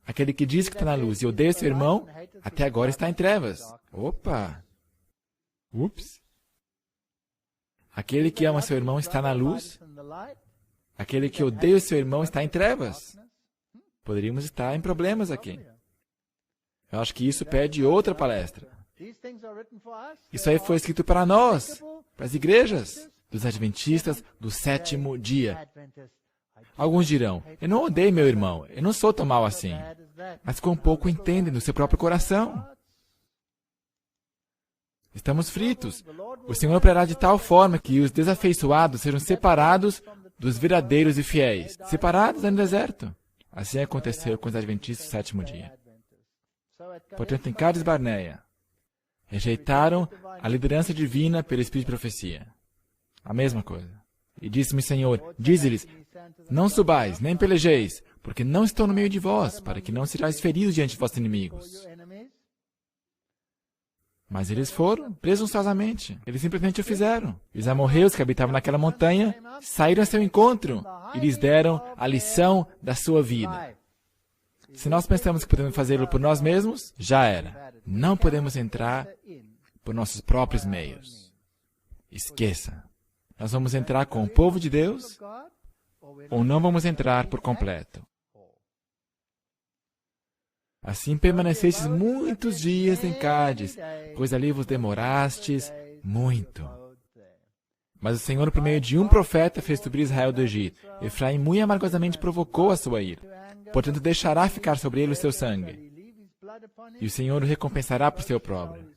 Aquele que diz que está na luz e odeia seu irmão, até agora está em trevas. Opa! Ups! Aquele que ama seu irmão está na luz. Aquele que odeia seu irmão está em trevas. Poderíamos estar em problemas aqui. Eu acho que isso pede outra palestra. Isso aí foi escrito para nós, para as igrejas dos adventistas do 7º dia. Alguns dirão: eu não odeio meu irmão, eu não sou tão mal assim. Mas quão pouco entendem no seu próprio coração. Estamos fritos. O Senhor operará de tal forma que os desafeiçoados sejam separados dos verdadeiros e fiéis, separados no deserto. Assim aconteceu com os adventistas do 7º dia. Portanto, em Cades Barnea, rejeitaram a liderança divina pelo Espírito de profecia. A mesma coisa. E disse-me, Senhor, dize-lhes: não subais, nem pelejeis, porque não estou no meio de vós, para que não sejais feridos diante de vossos inimigos. Mas eles foram, presunçosamente. Eles simplesmente o fizeram. Os amorreus que habitavam naquela montanha saíram a seu encontro e lhes deram a lição da sua vida. Se nós pensamos que podemos fazê-lo por nós mesmos, já era. Não podemos entrar por nossos próprios meios. Esqueça. Nós vamos entrar com o povo de Deus ou não vamos entrar por completo. Assim permanecestes muitos dias em Cádiz, pois ali vos demorastes muito. Mas o Senhor, por meio de um profeta, fez subir Israel do Egito. Efraim muito amargosamente provocou a sua ira. Portanto, deixará ficar sobre ele o seu sangue. E o Senhor o recompensará por seu opróbrio.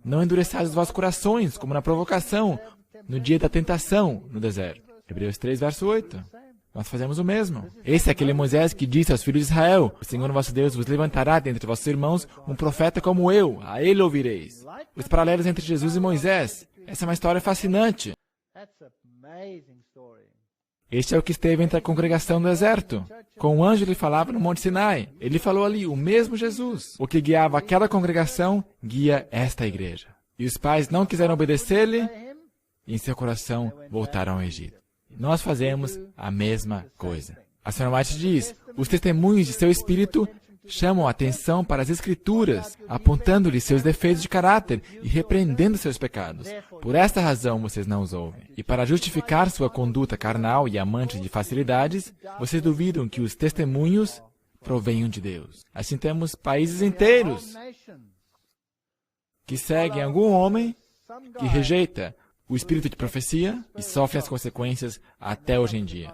Não endureçais os vossos corações, como na provocação, no dia da tentação, no deserto. Hebreus 3, verso 8. Nós fazemos o mesmo. Esse é aquele Moisés que disse aos filhos de Israel: o Senhor vosso Deus vos levantará dentre vossos irmãos um profeta como eu, a ele ouvireis. Os paralelos entre Jesus e Moisés. Essa é uma história fascinante. Este é o que esteve entre a congregação do deserto. Com o anjo ele falava no Monte Sinai. Ele falou ali, o mesmo Jesus. O que guiava aquela congregação, guia esta igreja. E os pais não quiseram obedecer-lhe, e em seu coração voltaram ao Egito. Nós fazemos a mesma coisa. A Sra. White diz, os testemunhos de seu espírito chamam a atenção para as Escrituras, apontando-lhe seus defeitos de caráter e repreendendo seus pecados. Por esta razão vocês não os ouvem. E para justificar sua conduta carnal e amante de facilidades, vocês duvidam que os testemunhos provenham de Deus. Assim temos países inteiros que seguem algum homem que rejeita o espírito de profecia e sofre as consequências até hoje em dia.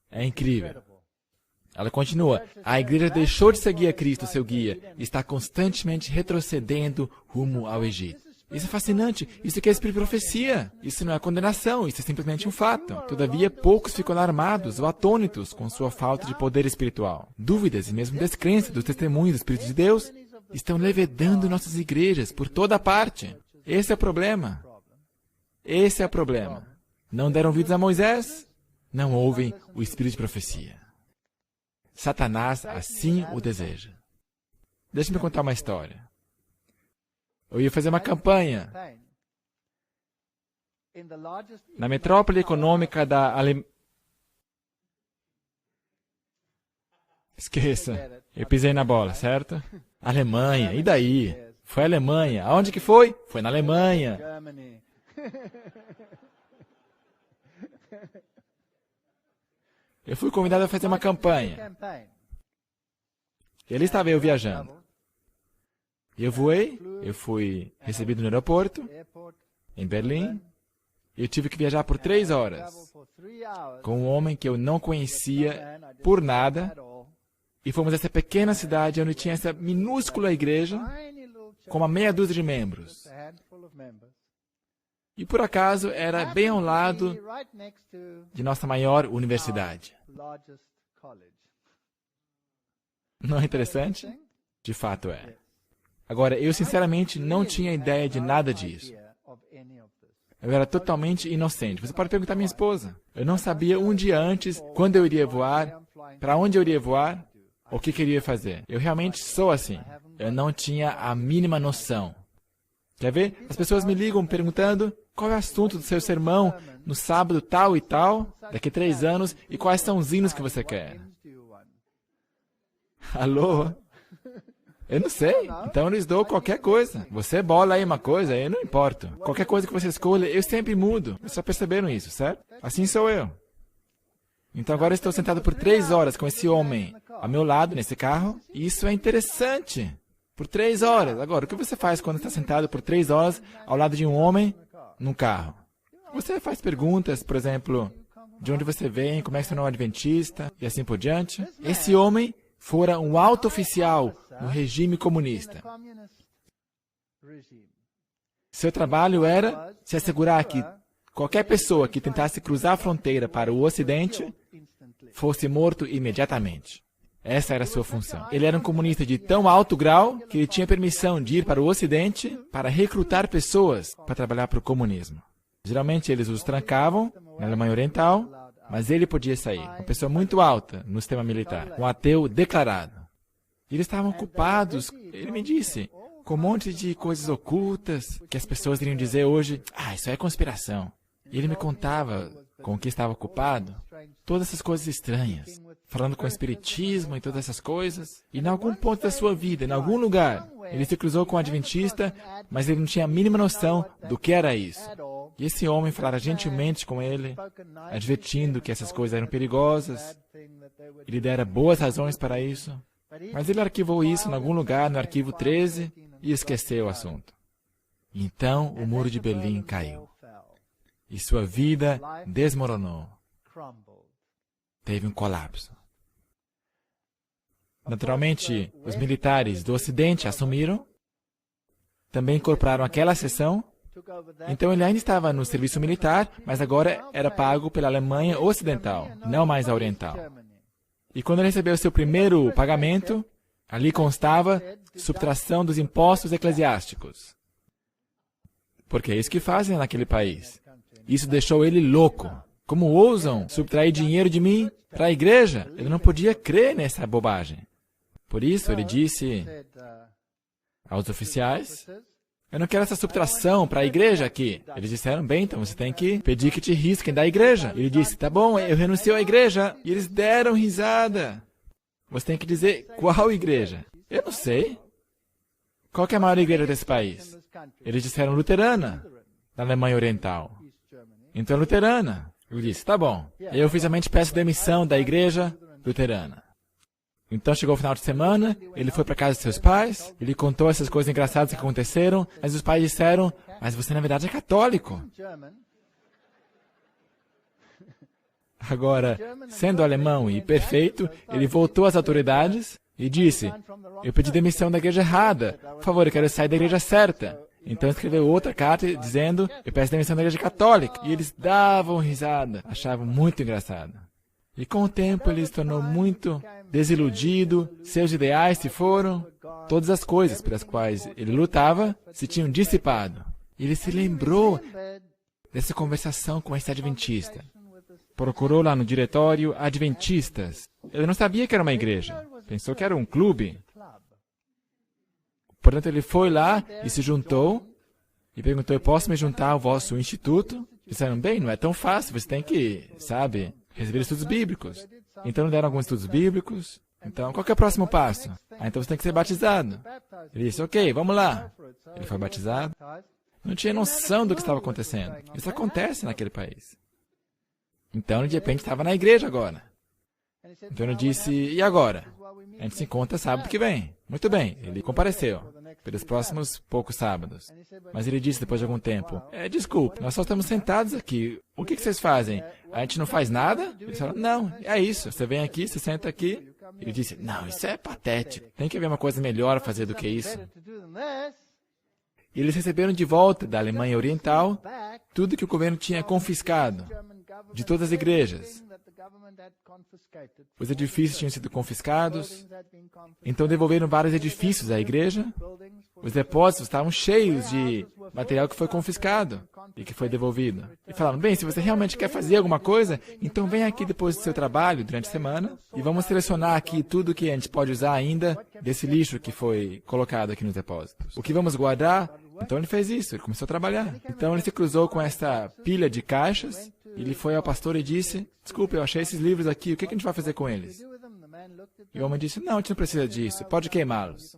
É incrível. Ela continua, a igreja deixou de seguir a Cristo, seu guia, e está constantemente retrocedendo rumo ao Egito. Isso é fascinante. Isso aqui é espírito de profecia. Isso não é condenação, isso é simplesmente um fato. Todavia, poucos ficam alarmados ou atônitos com sua falta de poder espiritual. Dúvidas e mesmo descrença dos testemunhos do Espírito de Deus estão levedando nossas igrejas por toda parte. Esse é o problema. Esse é o problema. Não deram ouvidos a Moisés? Não ouvem o espírito de profecia. Satanás assim o deseja. Deixe-me contar uma história. Eu ia fazer uma campanha na metrópole econômica da Alemanha. Esqueça, eu pisei na bola, certo? Alemanha, e daí? Foi a Alemanha. Aonde que foi? Foi na Alemanha. Eu fui convidado a fazer uma campanha. E ali estava eu viajando. Eu voei, eu fui recebido no aeroporto, em Berlim. Eu tive que viajar por 3 horas com um homem que eu não conhecia por nada. E fomos a essa pequena cidade onde tinha essa minúscula igreja com uma meia dúzia de membros. E por acaso era bem ao lado de nossa maior universidade. Não é interessante? De fato é. Agora, eu sinceramente não tinha ideia de nada disso. Eu era totalmente inocente. Você pode perguntar à minha esposa. Eu não sabia um dia antes quando eu iria voar, para onde eu iria voar, o que queria fazer. Eu realmente sou assim. Eu não tinha a mínima noção. Quer ver? As pessoas me ligam perguntando qual é o assunto do seu sermão no sábado tal e tal, daqui a 3 anos, e quais são os hinos que você quer. Alô? Eu não sei. Então eu lhes dou qualquer coisa. Você bola aí uma coisa, eu não importo. Qualquer coisa que você escolha, eu sempre mudo. Vocês já perceberam isso, certo? Assim sou eu. Então agora eu estou sentado por 3 horas com esse homem ao meu lado, nesse carro, e isso é interessante. Por 3 horas. Agora, o que você faz quando está sentado por 3 horas ao lado de um homem num carro? Você faz perguntas, por exemplo, de onde você vem, como é que você não é adventista, e assim por diante. Esse homem fora um alto oficial no regime comunista. Seu trabalho era se assegurar que qualquer pessoa que tentasse cruzar a fronteira para o Ocidente fosse morto imediatamente. Essa era a sua função. Ele era um comunista de tão alto grau que ele tinha permissão de ir para o Ocidente para recrutar pessoas para trabalhar para o comunismo. Geralmente eles os trancavam na Alemanha Oriental, mas ele podia sair. Uma pessoa muito alta no sistema militar, um ateu declarado. Eles estavam ocupados, ele me disse, com um monte de coisas ocultas que as pessoas iriam dizer hoje, isso é conspiração. E ele me contava com o que estava ocupado, todas essas coisas estranhas, falando com o espiritismo e todas essas coisas, e em algum ponto da sua vida, em algum lugar, ele se cruzou com um adventista, mas ele não tinha a mínima noção do que era isso. E esse homem falara gentilmente com ele, advertindo que essas coisas eram perigosas, ele dera boas razões para isso, mas ele arquivou isso em algum lugar, no arquivo 13, e esqueceu o assunto. Então o muro de Berlim caiu. E sua vida desmoronou. Teve um colapso. Naturalmente, os militares do Ocidente assumiram, também incorporaram aquela seção. Então ele ainda estava no serviço militar, mas agora era pago pela Alemanha Ocidental, não mais a Oriental. E quando ele recebeu seu primeiro pagamento, ali constava subtração dos impostos eclesiásticos. Porque é isso que fazem naquele país. Isso deixou ele louco. Como ousam subtrair dinheiro de mim para a igreja? Ele não podia crer nessa bobagem. Por isso ele disse aos oficiais, eu não quero essa subtração para a igreja aqui. Eles disseram, bem, então você tem que pedir que te risquem da igreja. Ele disse, tá bom, eu renuncio à igreja. E eles deram risada. Você tem que dizer, qual igreja? Eu não sei. Qual que é a maior igreja desse país? Eles disseram, luterana, da Alemanha Oriental. Então, luterana. Eu disse, tá bom. Eu oficialmente peço demissão da igreja luterana. Então chegou o final de semana, ele foi para casa de seus pais, ele contou essas coisas engraçadas que aconteceram, mas os pais disseram, mas você na verdade é católico. Agora, sendo alemão e perfeito, ele voltou às autoridades e disse, eu pedi demissão da igreja errada, por favor, eu quero sair da igreja certa. Então escreveu outra carta dizendo, eu peço demissão da igreja católica. E eles davam risada, achavam muito engraçado. E com o tempo ele se tornou muito desiludido, seus ideais se foram, todas as coisas pelas quais ele lutava se tinham dissipado. E ele se lembrou dessa conversação com esse adventista. Procurou lá no diretório adventistas. Ele não sabia que era uma igreja, pensou que era um clube. Portanto, ele foi lá e se juntou e perguntou, eu posso me juntar ao vosso instituto? Disseram, bem, não é tão fácil, você tem que, sabe, receber estudos bíblicos. Então, deram alguns estudos bíblicos. Então, qual que é o próximo passo? Então você tem que ser batizado. Ele disse, ok, vamos lá. Ele foi batizado. Não tinha noção do que estava acontecendo. Isso acontece naquele país. Então, de repente, estava na igreja agora. Então ele disse, e agora? A gente se encontra sábado que vem. Muito bem, ele compareceu pelos próximos poucos sábados. Mas ele disse depois de algum tempo, desculpe, nós só estamos sentados aqui. O que vocês fazem? A gente não faz nada? Eles falaram, não, é isso. Você vem aqui, você senta aqui. Ele disse, não, isso é patético. Tem que haver uma coisa melhor a fazer do que isso. E eles receberam de volta da Alemanha Oriental tudo que o governo tinha confiscado de todas as igrejas. Os edifícios tinham sido confiscados, então devolveram vários edifícios à igreja. Os depósitos estavam cheios de material que foi confiscado e que foi devolvido. E falaram, bem, se você realmente quer fazer alguma coisa, então vem aqui depois do seu trabalho, durante a semana, e vamos selecionar aqui tudo que a gente pode usar ainda desse lixo que foi colocado aqui nos depósitos. O que vamos guardar? Então ele fez isso, ele começou a trabalhar. Então ele se cruzou com essa pilha de caixas. Ele foi ao pastor e disse, desculpe, eu achei esses livros aqui, o que a gente vai fazer com eles? E o homem disse, não, a gente não precisa disso, pode queimá-los.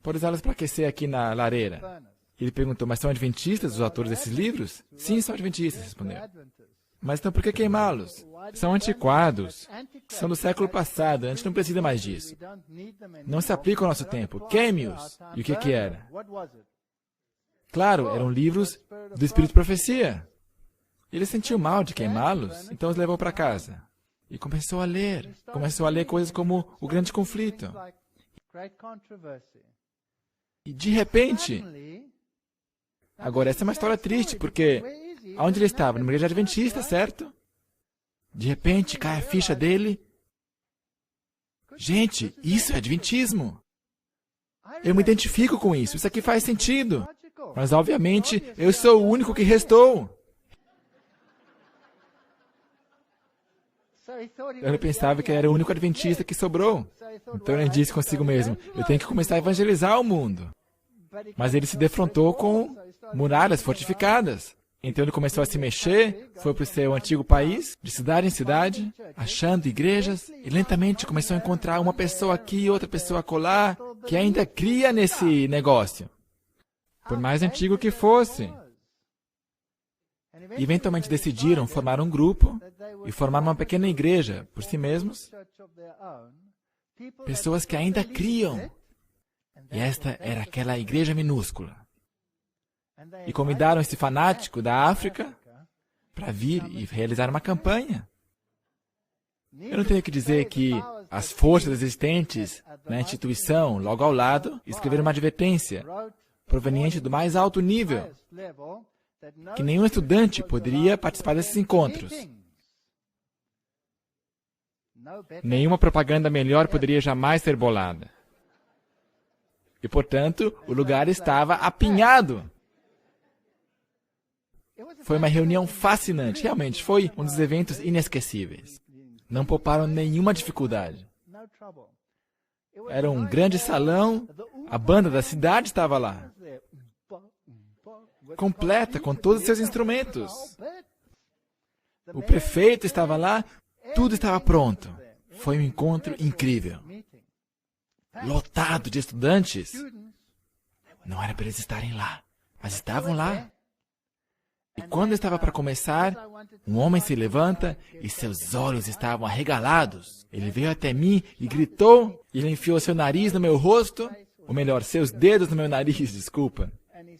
Pode usá-los para aquecer aqui na lareira. Ele perguntou, mas são adventistas os autores desses livros? Sim, são adventistas, respondeu. Mas então por que queimá-los? São antiquados, são do século passado, a gente não precisa mais disso. Não se aplica ao nosso tempo, queime-os. E o que era? Claro, eram livros do Espírito de Profecia. Ele sentiu mal de queimá-los, então os levou para casa. E começou a ler coisas como o grande conflito. E de repente, agora essa é uma história triste, porque onde ele estava? Numa igreja adventista, certo? De repente cai a ficha dele. Gente, isso é adventismo. Eu me identifico com isso, isso aqui faz sentido. Mas obviamente eu sou o único que restou. Ele pensava que era o único adventista que sobrou. Então ele disse consigo mesmo, eu tenho que começar a evangelizar o mundo. Mas ele se defrontou com muralhas fortificadas. Então ele começou a se mexer, foi para o seu antigo país, de cidade em cidade, achando igrejas, e lentamente começou a encontrar uma pessoa aqui, outra pessoa acolá, que ainda cria nesse negócio, por mais antigo que fosse. E eventualmente decidiram formar um grupo e formar uma pequena igreja por si mesmos, pessoas que ainda criam. E esta era aquela igreja minúscula. E convidaram esse fanático da África para vir e realizar uma campanha. Eu não tenho que dizer que as forças existentes na instituição, logo ao lado, escreveram uma advertência proveniente do mais alto nível, que nenhum estudante poderia participar desses encontros. Nenhuma propaganda melhor poderia jamais ser bolada. E, portanto, o lugar estava apinhado. Foi uma reunião fascinante. Realmente, foi um dos eventos inesquecíveis. Não pouparam nenhuma dificuldade. Era um grande salão, a banda da cidade estava lá, completa, com todos os seus instrumentos. O prefeito estava lá, tudo estava pronto. Foi um encontro incrível. Lotado de estudantes. Não era para eles estarem lá, mas estavam lá. E quando estava para começar, um homem se levanta e seus olhos estavam arregalados. Ele veio até mim e gritou, e ele enfiou seu nariz no meu rosto, ou melhor, seus dedos no meu nariz, desculpa.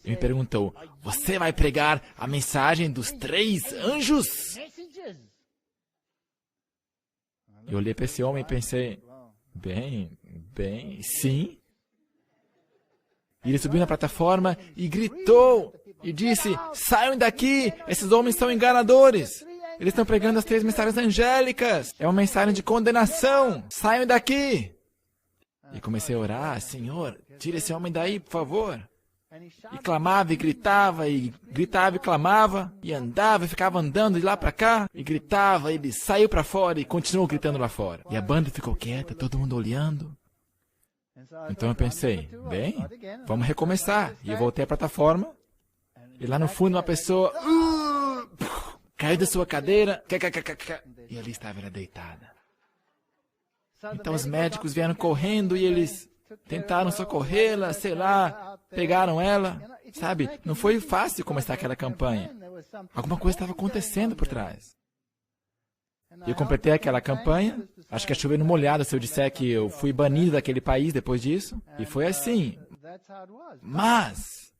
E me perguntou, você vai pregar a mensagem dos 3 anjos? Eu olhei para esse homem e pensei, bem, sim. E ele subiu na plataforma e gritou e disse, saiam daqui, esses homens são enganadores. Eles estão pregando as 3 mensagens angélicas. É uma mensagem de condenação. Saiam daqui. E comecei a orar, Senhor, tira esse homem daí, por favor. E clamava, e gritava, e gritava, e clamava, e andava, e ficava andando de lá para cá, e gritava, ele saiu para fora e continuou gritando lá fora. E a banda ficou quieta, todo mundo olhando. Então eu pensei, bem, vamos recomeçar. E eu voltei à plataforma, e lá no fundo uma pessoa caiu da sua cadeira, e ali estava ela deitada. Então os médicos vieram correndo e eles tentaram socorrê-la, sei lá, pegaram ela, sabe? Não foi fácil começar aquela campanha. Alguma coisa estava acontecendo por trás. Eu completei aquela campanha, acho que é chover no molhado se eu disser que eu fui banido daquele país depois disso, e foi assim. Mas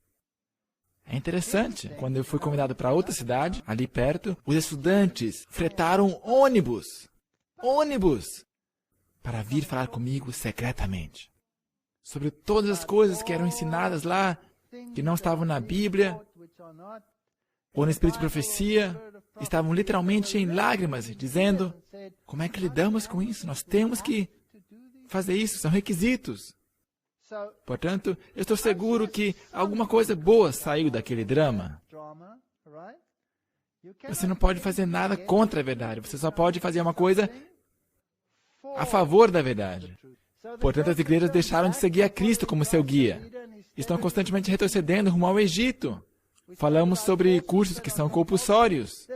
é interessante, quando eu fui convidado para outra cidade, ali perto, os estudantes fretaram ônibus, para vir falar comigo secretamente sobre todas as coisas que eram ensinadas lá, que não estavam na Bíblia, ou no Espírito de Profecia, estavam literalmente em lágrimas, dizendo, como é que lidamos com isso? Nós temos que fazer isso, são requisitos. Portanto, eu estou seguro que alguma coisa boa saiu daquele drama. Você não pode fazer nada contra a verdade, você só pode fazer uma coisa a favor da verdade. Portanto, as igrejas deixaram de seguir a Cristo como seu guia. Estão constantemente retrocedendo rumo ao Egito. Falamos sobre cursos que são compulsórios,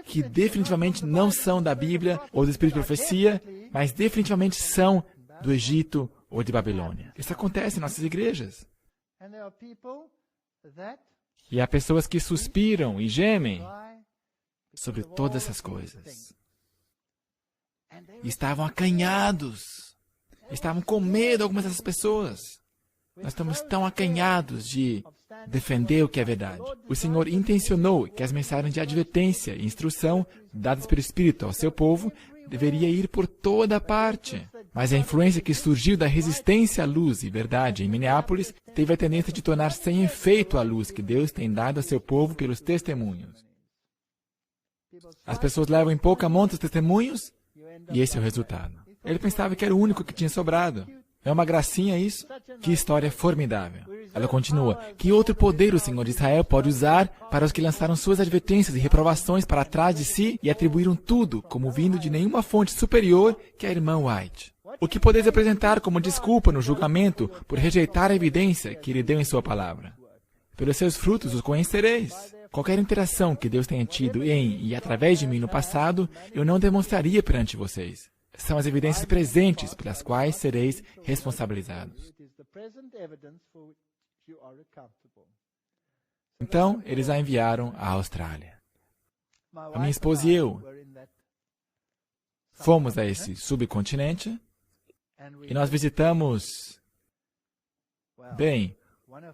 que definitivamente não são da Bíblia ou do Espírito de Profecia, mas definitivamente são do Egito ou de Babilônia. Isso acontece em nossas igrejas. E há pessoas que suspiram e gemem sobre todas essas coisas. E estavam acanhados. Estavam com medo, algumas dessas pessoas. Nós estamos tão acanhados de defender o que é verdade. O Senhor intencionou que as mensagens de advertência e instrução dadas pelo Espírito ao seu povo deveria ir por toda parte. Mas a influência que surgiu da resistência à luz e verdade em Minneapolis teve a tendência de tornar sem efeito a luz que Deus tem dado a seu povo pelos testemunhos. As pessoas levam em pouca monta os testemunhos e esse é o resultado. Ele pensava que era o único que tinha sobrado. É uma gracinha isso? Que história formidável. Ela continua. Que outro poder o Senhor de Israel pode usar para os que lançaram suas advertências e reprovações para trás de si e atribuíram tudo como vindo de nenhuma fonte superior que a irmã White? O que podeis apresentar como desculpa no julgamento por rejeitar a evidência que ele deu em sua palavra? Pelos seus frutos os conhecereis. Qualquer interação que Deus tenha tido em e através de mim no passado, eu não demonstraria perante vocês. São as evidências presentes pelas quais sereis responsabilizados. Então, eles a enviaram à Austrália. A minha esposa e eu fomos a esse subcontinente e nós visitamos, bem,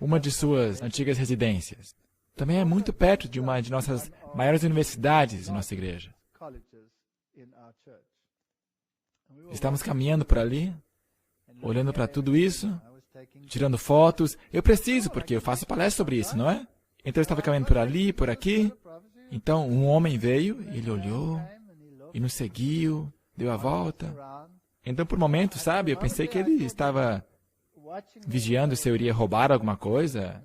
uma de suas antigas residências. Também é muito perto de uma de nossas maiores universidades em nossa igreja. Estamos caminhando por ali, olhando para tudo isso, tirando fotos. Eu preciso, porque eu faço palestra sobre isso, não é? Então eu estava caminhando por ali, por aqui. Então um homem veio, ele olhou e nos seguiu, deu a volta. Então por um momento, sabe, eu pensei que ele estava vigiando se eu iria roubar alguma coisa.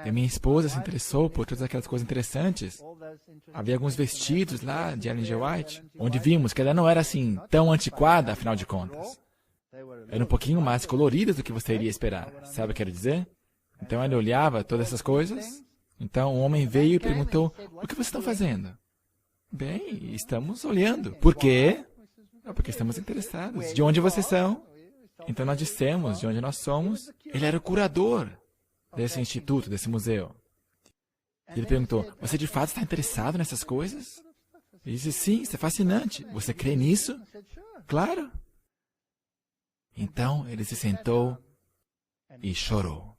E a minha esposa se interessou por todas aquelas coisas interessantes. Havia alguns vestidos lá de Ellen G. White, onde vimos que ela não era assim tão antiquada, afinal de contas. Eram um pouquinho mais coloridas do que você iria esperar. Sabe o que eu quero dizer? Então ele olhava todas essas coisas. Então um homem veio e perguntou, o que vocês estão fazendo? Bem, estamos olhando. Por quê? Porque estamos interessados. De onde vocês são? Então nós dissemos de onde nós somos. Ele era o curador desse instituto, desse museu. Ele perguntou, você de fato está interessado nessas coisas? Ele disse, sim, isso é fascinante. Você crê nisso? Claro. Então ele se sentou e chorou.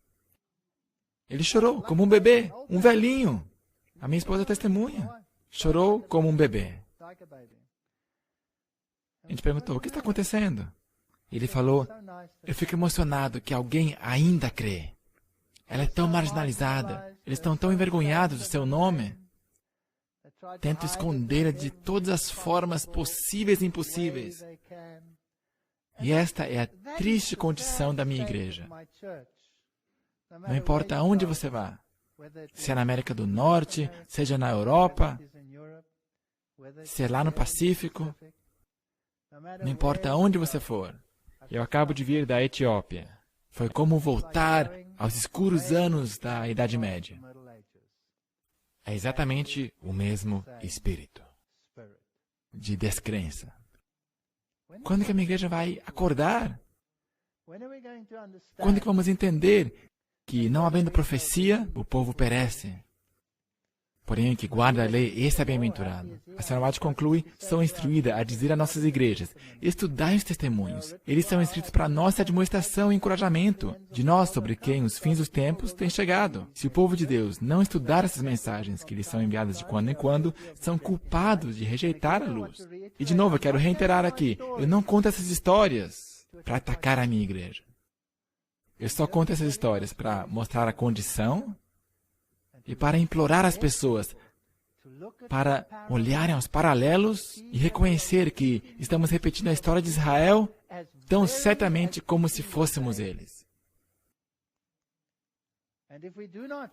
Ele chorou como um bebê, um velhinho. A minha esposa testemunha. Chorou como um bebê. A gente perguntou, o que está acontecendo? Ele falou, eu fico emocionado que alguém ainda crê. Ela é tão marginalizada. Eles estão tão envergonhados do seu nome. Tentam escondê-la de todas as formas possíveis e impossíveis. E esta é a triste condição da minha igreja. Não importa aonde você vá, se é na América do Norte, seja na Europa, se é lá no Pacífico, não importa aonde você for. Eu acabo de vir da Etiópia. Foi como voltar aos escuros anos da Idade Média. É exatamente o mesmo espírito de descrença. Quando que a minha igreja vai acordar? Quando que vamos entender que, não havendo profecia, o povo perece? Porém, o que guarda a lei, esse é bem-aventurado. A Senhora White conclui, sou instruída a dizer a nossas igrejas, estudai os testemunhos. Eles são escritos para nossa admoestação e encorajamento, de nós sobre quem os fins dos tempos têm chegado. Se o povo de Deus não estudar essas mensagens que lhes são enviadas de quando em quando, são culpados de rejeitar a luz. E de novo, eu quero reiterar aqui, eu não conto essas histórias para atacar a minha igreja. Eu só conto essas histórias para mostrar a condição e para implorar as pessoas para olharem aos paralelos e reconhecer que estamos repetindo a história de Israel tão certamente como se fôssemos eles.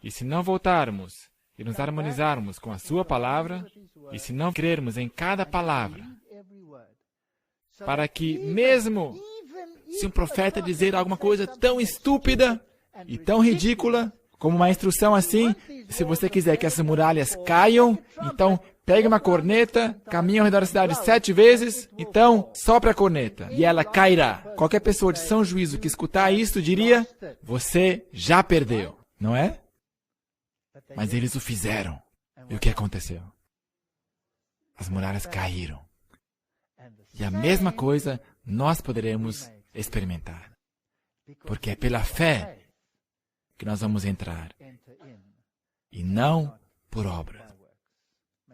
E se não voltarmos e nos harmonizarmos com a sua palavra, e se não crermos em cada palavra, para que mesmo se um profeta dizer alguma coisa tão estúpida e tão ridícula, como uma instrução assim, se você quiser que essas muralhas caiam, então pegue uma corneta, caminhe ao redor da cidade 7 vezes, então sopre a corneta e ela cairá. Qualquer pessoa de são juízo que escutar isso diria, você já perdeu, não é? Mas eles o fizeram. E o que aconteceu? As muralhas caíram. E a mesma coisa nós poderemos experimentar. Porque é pela fé que nós vamos entrar, e não por obra.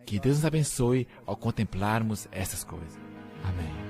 Que Deus nos abençoe ao contemplarmos essas coisas. Amém.